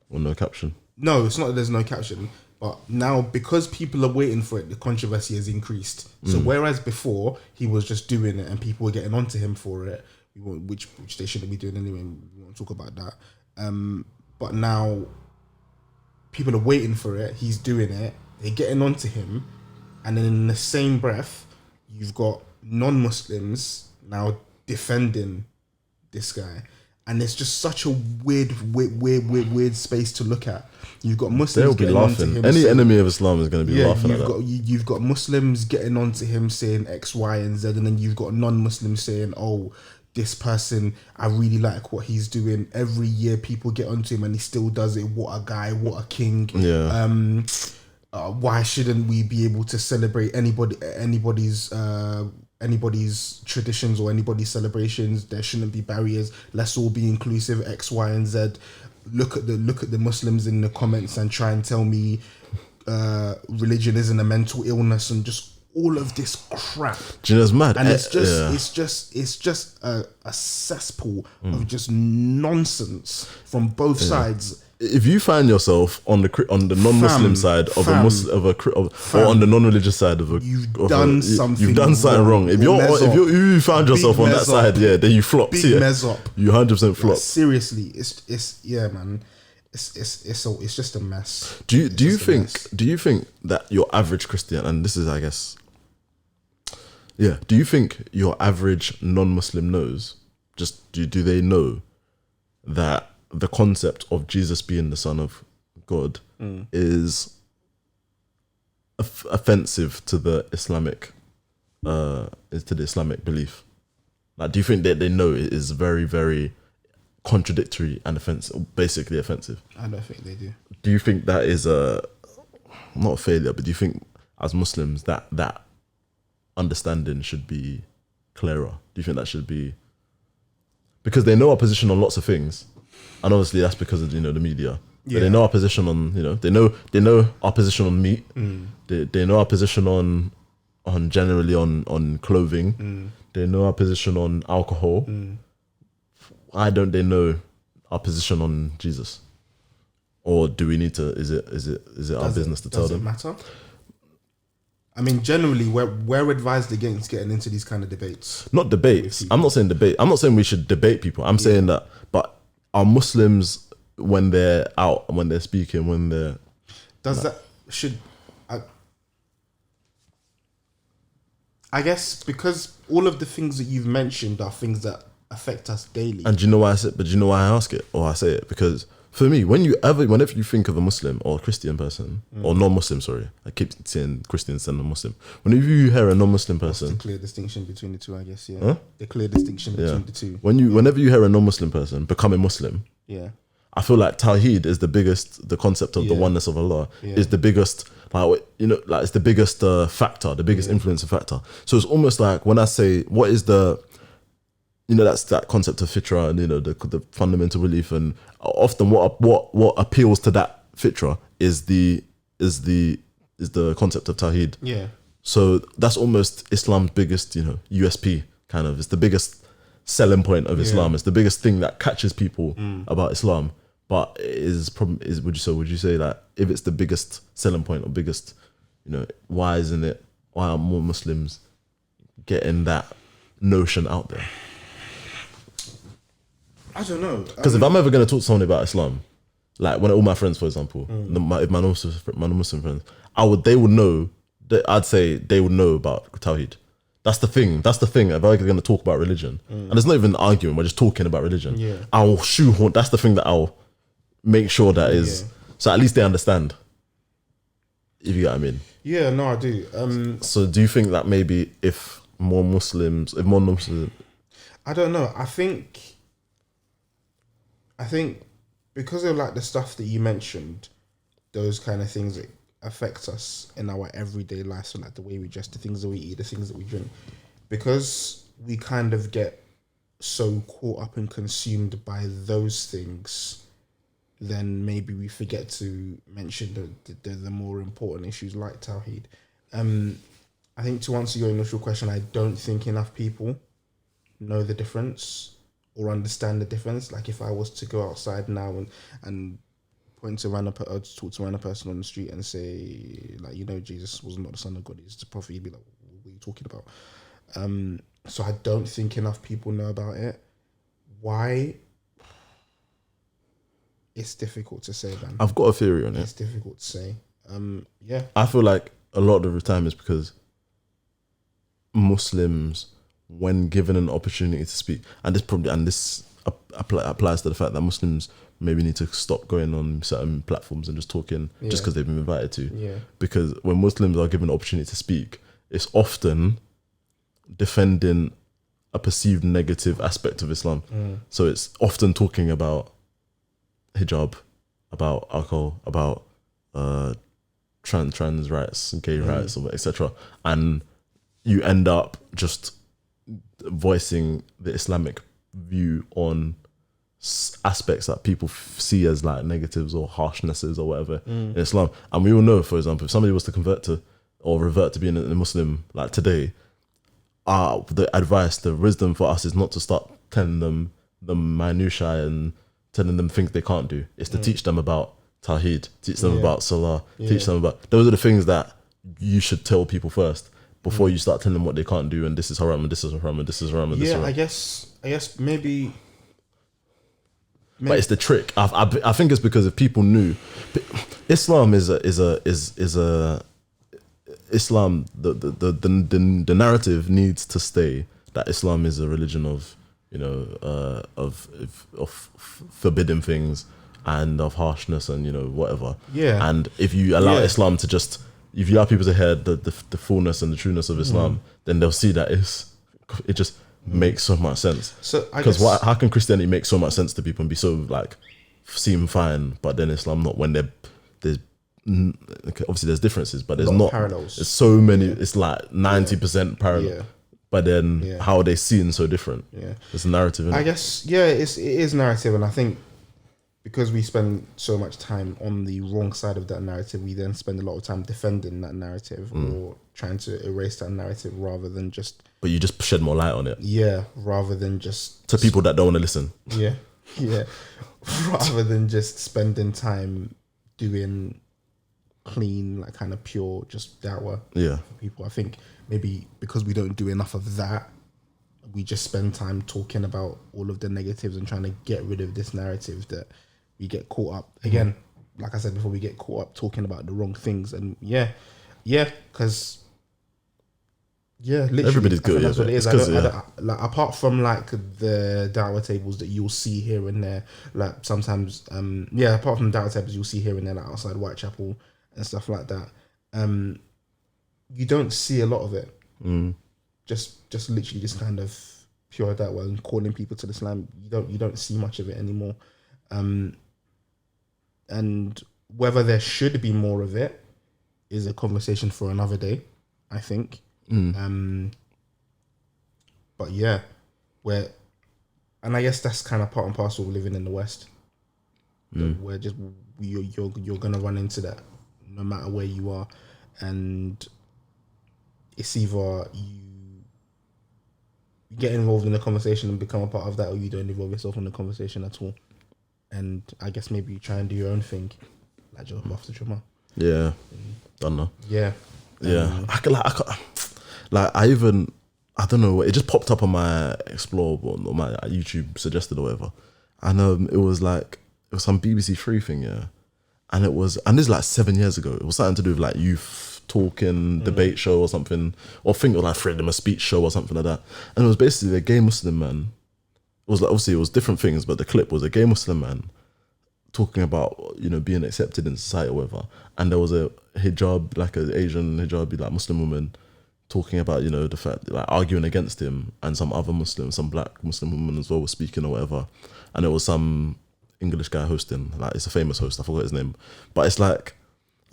no caption. No, it's not that there's no caption, but now because people are waiting for it, the controversy has increased. So whereas before he was just doing it and people were getting onto him for it, which they shouldn't be doing anyway, we won't talk about that. But now people are waiting for it, he's doing it, they're getting onto him, and then in the same breath, you've got non-Muslims now defending this guy. And it's just such a weird space to look at. You've got Muslims getting onto him. Any enemy of Islam is going to be laughing at that. You've got Muslims getting onto him saying X, Y, and Z, and then you've got non-Muslims saying, "Oh, this person, I really like what he's doing." Every year, people get onto him, and he still does it. What a guy! What a king! Yeah. Why shouldn't we be able to celebrate anybody's traditions or anybody's celebrations? There shouldn't be barriers. Let's all be inclusive. X, Y, and Z. Look at the Muslims in the comments and try and tell me religion isn't a mental illness, and just all of this crap. Do you know, it's mad, and it's just a cesspool of just nonsense from both sides. If you find yourself on the non-Muslim side of or on the non-religious side you've done something wrong. If you found yourself on that side, then you flopped. Mess up. You 100% flopped. Seriously, it's man. It's just a mess. Do you think that your average Christian, and this is, I guess, do you think your average non-Muslim knows? Just do they know that the concept of Jesus being the Son of God is offensive to the Islamic belief? Like, do you think that they know it is very, very contradictory and offensive, basically offensive? I don't think they do. Do you think that is not a failure, but do you think as Muslims that understanding should be clearer? Do you think that should be, because they know our position on lots of things, and obviously that's because of, you know, the media. Yeah. But they know our position on, you know, they know our position on meat. They know our position on generally on clothing. They know our position on alcohol. Why don't they know our position on Jesus? Or do we need to? Is it our business to tell them? Does it matter? I mean, generally, we're advised against getting into these kind of debates. Not debates. I'm not saying debate. I'm not saying we should debate people. I'm saying that, but are Muslims, when they're out, when they're speaking, when they're... I guess because all of the things that you've mentioned are things that affect us daily. And do you know why I say it? But do you know why I ask it or I say it? Because for me, whenever you think of a Muslim or a Christian person, or non-Muslim, sorry, I keep saying Christians and non-Muslim. Whenever you hear a non-Muslim person, the clear distinction between the two, I guess. Yeah, huh? The clear distinction between the two. Whenever you hear a non-Muslim person become a Muslim, I feel like Tawheed is the concept of the oneness of Allah is the biggest, like, you know, like it's the biggest factor, the biggest influencing factor. So it's almost like when I say, what is the, you know, that's that concept of fitra and, you know, the fundamental belief, and often what appeals to that fitra is the concept of Tawheed. Yeah. So that's almost Islam's biggest, you know, USP kind of. It's the biggest selling point of Islam. It's the biggest thing that catches people about Islam. But would you say that if it's the biggest selling point or biggest, you know, why are more Muslims getting that notion out there? I don't know. Because if I'm ever going to talk to someone about Islam, like when all my friends, for example, my non-Muslim friends, they would know. I'd say they would know about Tawheed. That's the thing. If I'm going to talk about religion, and there's not even arguing, we're just talking about religion. Yeah. I'll shoehorn. That's the thing that I'll make sure that is, so at least they understand. If you get what I mean. Yeah. No, I do. So do you think that maybe if more Muslims, I don't know. I think because of like the stuff that you mentioned, those kind of things that affects us in our everyday life, so like the way we dress, the things that we eat, the things that we drink, because we kind of get so caught up and consumed by those things, then maybe we forget to mention the more important issues like Tawheed. I think to answer your initial question, I don't think enough people know the difference or understand the difference. Like if I was to go outside now and point to talk to a random person on the street and say, like, you know, Jesus was not the Son of God, he's the prophet, he'd be like, what are you talking about? So I don't think enough people know about it. Why? It's difficult to say, man. I've got a theory on it. It's difficult to say. Yeah. I feel like a lot of the time is because Muslims, when given an opportunity to speak, and this applies to the fact that Muslims maybe need to stop going on certain platforms and just talking just because they've been invited to. Yeah. Because when Muslims are given an opportunity to speak, it's often defending a perceived negative aspect of Islam. So it's often talking about hijab, about alcohol, about trans rights, gay rights, etc. And you end up just voicing the Islamic view on aspects that people see as like negatives or harshnesses or whatever in Islam. And we all know, for example, if somebody was to convert to or revert to being a Muslim like today, the advice, the wisdom for us is not to start telling them the minutiae and telling them things they can't do. It's to teach them about Tawheed, teach them about Salah, teach them about, those are the things that you should tell people first before you start telling them what they can't do, and this is haram, and this is haram, and this is haram, and this is haram. I guess maybe. But it's the trick. I think it's because if people knew, Islam is Islam. The narrative needs to stay that Islam is a religion of you know, of forbidding things and of harshness and, you know, whatever. Yeah. And if you allow Islam to just, if you allow people to hear the fullness and the trueness of Islam, then they'll see that it just makes so much sense. So because how can Christianity make so much sense to people and be so like seem fine, but then Islam not, when there's obviously there's differences, but there's not parallels. There's so many. It's like 90% parallel. Yeah. But then how are they seen so different? Yeah, it's a narrative. I guess it is narrative, and I think because we spend so much time on the wrong side of that narrative, we then spend a lot of time defending that narrative or trying to erase that narrative rather than just. But you just shed more light on it. Yeah, rather than just to people that don't want to listen. Yeah, yeah. Rather than just spending time doing clean, like kind of pure, just dawah for people. I think maybe because we don't do enough of that, we just spend time talking about all of the negatives and trying to get rid of this narrative that we get caught up. Again, like I said before, we get caught up talking about the wrong things. And because literally, everybody's good. That's what it is. Like, apart from like the dawah tables that you'll see here and there, like sometimes, apart from the dawah tables you'll see here and there, like outside Whitechapel and stuff like that, you don't see a lot of it. Just literally this kind of pure dawah and calling people to Islam. You don't see much of it anymore. And whether there should be more of it is a conversation for another day, I think. But yeah, and I guess that's kind of part and parcel of living in the West. Where just you're gonna run into that no matter where you are, and it's either you get involved in the conversation and become a part of that, or you don't involve yourself in the conversation at all. And I guess maybe you try and do your own thing, like Jollof after Jummah. Yeah, don't know. Yeah, I don't know. It just popped up on my Explore or my YouTube suggested or whatever, and it was some BBC Three thing, and this is like 7 years ago. It was something to do with like youth talking, debate show or something, or think of like freedom of speech show or something like that. And it was basically a gay Muslim man. It was like, obviously it was different things, but the clip was a gay Muslim man talking about, you know, being accepted in society or whatever. And there was a hijab, like an Asian hijabi, like Muslim woman, talking about, you know, the fact, like arguing against him, and some other Muslim, some black Muslim woman as well was speaking or whatever. And it was some English guy hosting, like it's a famous host, I forgot his name. But it's like,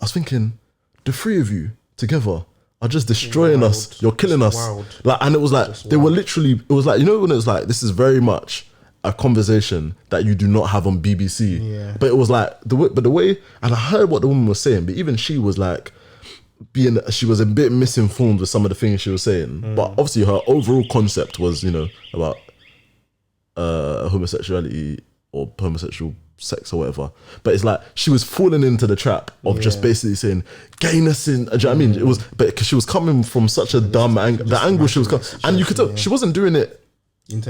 I was thinking, the three of you together are just destroying us. You're killing us. Like, and it was like, they were literally, it was like, you know, when it was like, this is very much a conversation that you do not have on BBC. Yeah. But it was like, the way, and I heard what the woman was saying, but even she was like, she was a bit misinformed with some of the things she was saying. But obviously her overall concept was, you know, about homosexuality or homosexual sex or whatever. But it's like she was falling into the trap of just basically saying gayness in, do you know what I mean? It was, but because she was coming from such a dumb angle, the angle she was coming, and you could tell she wasn't doing it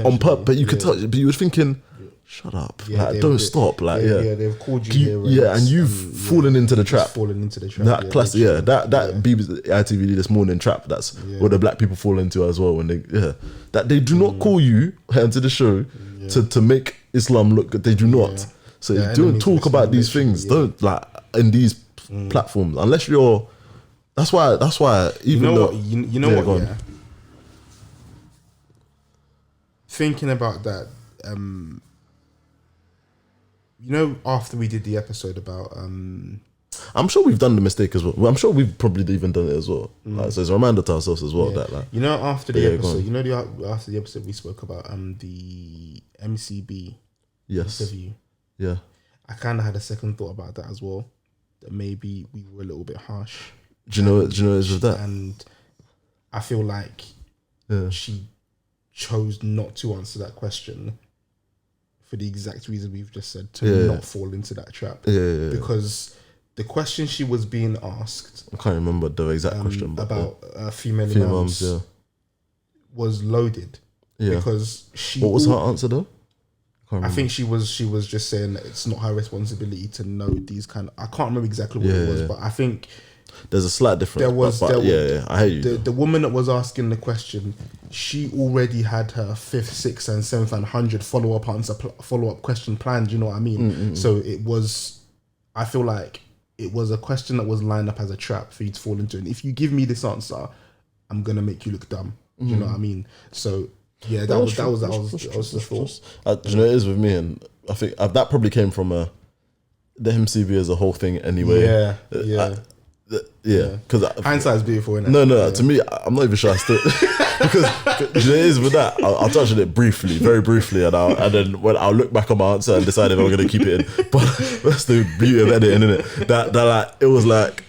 on purpose, but you could tell, but you were thinking, shut up, like don't stop, like they've called you and you've fallen into the trap. Fallen into the trap. That classic, that BBC ITV this morning trap. That's what the black people fall into as well when they that they do not call you into the show to make Islam look good. They do not. So don't talk about these things. Don't like in these platforms unless you're. That's why. Even you know what. Yeah. Thinking about that, you know, after we did the episode about, I'm sure we've done the mistake as well. I'm sure we've probably even done it as well. Like, so it's a reminder to ourselves as well that, like, you know, after the episode, after the episode we spoke about the MCB interview. Yeah, I kind of had a second thought about that as well. That maybe we were a little bit harsh. Do you know it's with that? And I feel like she chose not to answer that question for the exact reason we've just said, to not fall into that trap. Because the question she was being asked, I can't remember the exact question, but about female imams was loaded. Yeah. Because what was her answer though? I think she was just saying that it's not her responsibility to know these kind of. I can't remember exactly what it was, but I think There's a slight difference. But I hear you. The woman that was asking the question, she already had her 5th, 6th, and 7th and 100 follow-up question planned. You know what I mean? So it was. I feel like it was a question that was lined up as a trap for you to fall into. And if you give me this answer, I'm gonna make you look dumb. You know what I mean? So yeah, that was the thought. You know, it is with me, and I think that probably came from the MCB as a whole thing anyway. Yeah, because hindsight is beautiful, isn't it? No. To me, I'm not even sure I still because you know, it is with that. I'll touch on it briefly, very briefly, and then when I'll look back on my answer and decide if I'm going to keep it in. But that's the beauty of editing, isn't it? That like it was like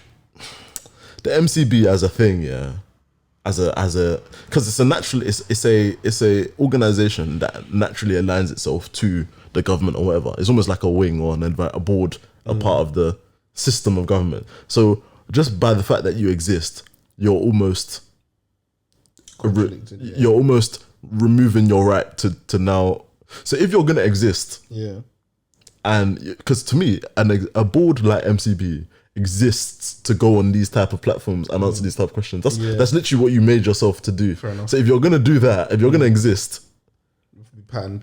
the MCB as a thing, as a because it's a organization that naturally aligns itself to the government or whatever. It's almost like a wing or a board, a part of the system of government. So just by the fact that you exist, you're almost removing your right to now. So if you're gonna exist, and because to me, a board like MCB exists to go on these type of platforms and answer these type of questions. That's literally what you made yourself to do. So if you're gonna do that, if you're gonna exist,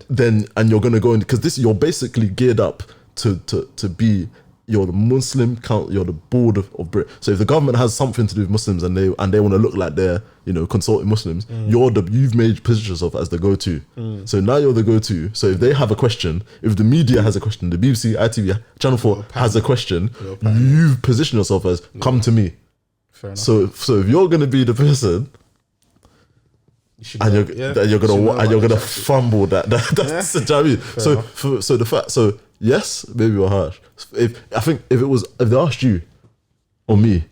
then and you're gonna go in because you're basically geared up to be. You're the Muslim count. You're the board of Britain. So if the government has something to do with Muslims and they want to look like they're consulting Muslims, you've positioned yourself as the go-to. So now you're the go-to. So if they have a question, if the media has a question, the BBC, ITV, Channel 4 has a question, you've positioned yourself as come to me. Fair enough. So if you're gonna be the person. You're gonna fumble that. That's the I mean. So the fact. So yes, maybe you're harsh. If they asked you or me,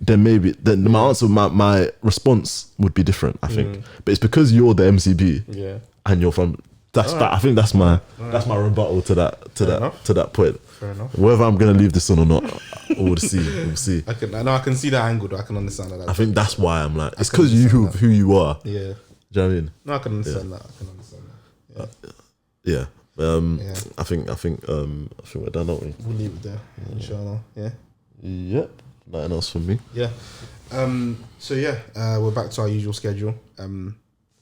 then my answer, my response would be different. I think, but it's because you're the MCB, and you're from. I think that's my rebuttal to that point. Fair enough. Whether I'm gonna leave this on or not, we'll see. We'll see. I can see that angle. Though. I can understand that. I think that's why I'm like, it's because who you are. Yeah. Do you know what I mean? No, I can understand that. Yeah. I think we're done, aren't we? We'll leave it there, inshallah. Yeah. Yep. Nothing else from me. Yeah. So we're back to our usual schedule.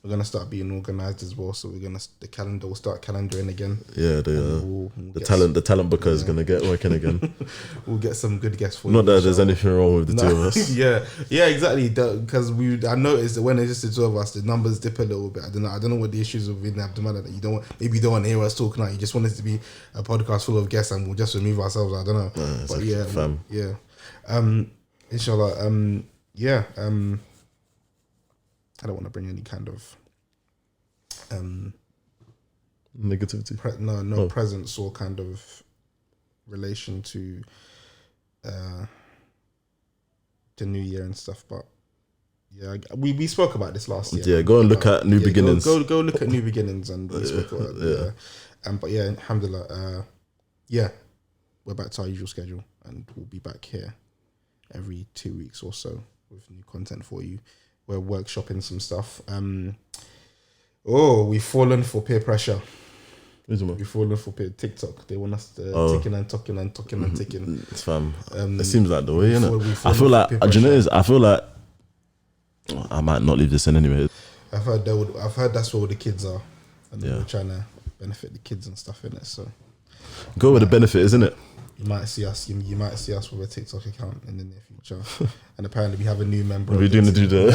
We're gonna start being organised as well. So the calendar will start calendaring again. Yeah, the talent booker is gonna get working again. We'll get some good guests for you. Not that there's anything wrong with the two of us. yeah, exactly. Because I noticed that when it's just the two of us, the numbers dip a little bit. I don't know what the issues with AbdulRahman that you don't want to hear us talking. Like you just want it to be a podcast full of guests and we'll just remove ourselves. I don't know. But inshallah. I don't want to bring any kind of negativity. Presence or kind of relation to the new year and stuff. But we spoke about this last year. Yeah, go and look at New Beginnings. Go look at New Beginnings and we spoke about it. But alhamdulillah, we're back to our usual schedule and we'll be back here every 2 weeks or so with new content for you. We're workshopping some stuff. We've fallen for peer pressure. We've fallen for peer TikTok. They want us to ticking and talking and ticking. It's fam. It seems like the way, innit? I feel like, I feel like I might not leave this in anyway. I've heard that's where all the kids are, and we're trying to benefit the kids and stuff in it. So go where the benefit is, innit? You might see us. You might see us with a TikTok account in the near future. And apparently, we have a new member. What are we doing to do that?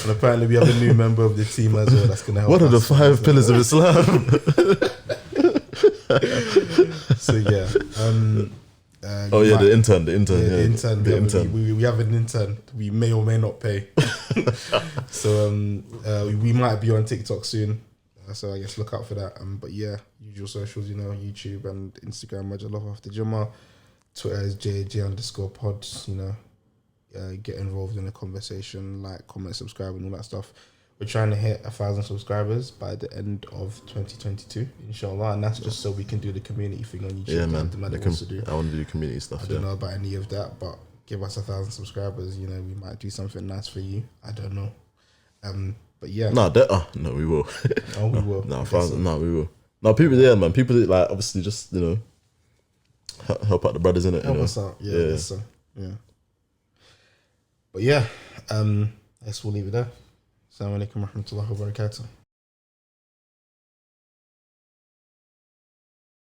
And apparently, we have a new member of the team as well. That's gonna help. What are the 5 pillars of Islam? So the intern. We have an intern. We may or may not pay. So we might be on TikTok soon. So I guess look out for that. But usual socials, YouTube and Instagram, Jollof after Jummah. Twitter is JJ_pods. Get involved in the conversation, like, comment, subscribe, and all that stuff. We're trying to hit 1,000 subscribers by the end of 2022, inshallah, and that's just so we can do the community thing on YouTube. Yeah, man. I want to do community stuff. I don't know about any of that, but give us 1,000 subscribers. We might do something nice for you. I don't know. But yeah. No, we will. Oh, we will. We will. No, people, man. People like obviously just help out the brothers in it. Help us out. Yeah, yeah. So, yeah. But yeah, I guess we'll leave it there. Assalamu alaikum wa rahmatullahi wa barakatuh.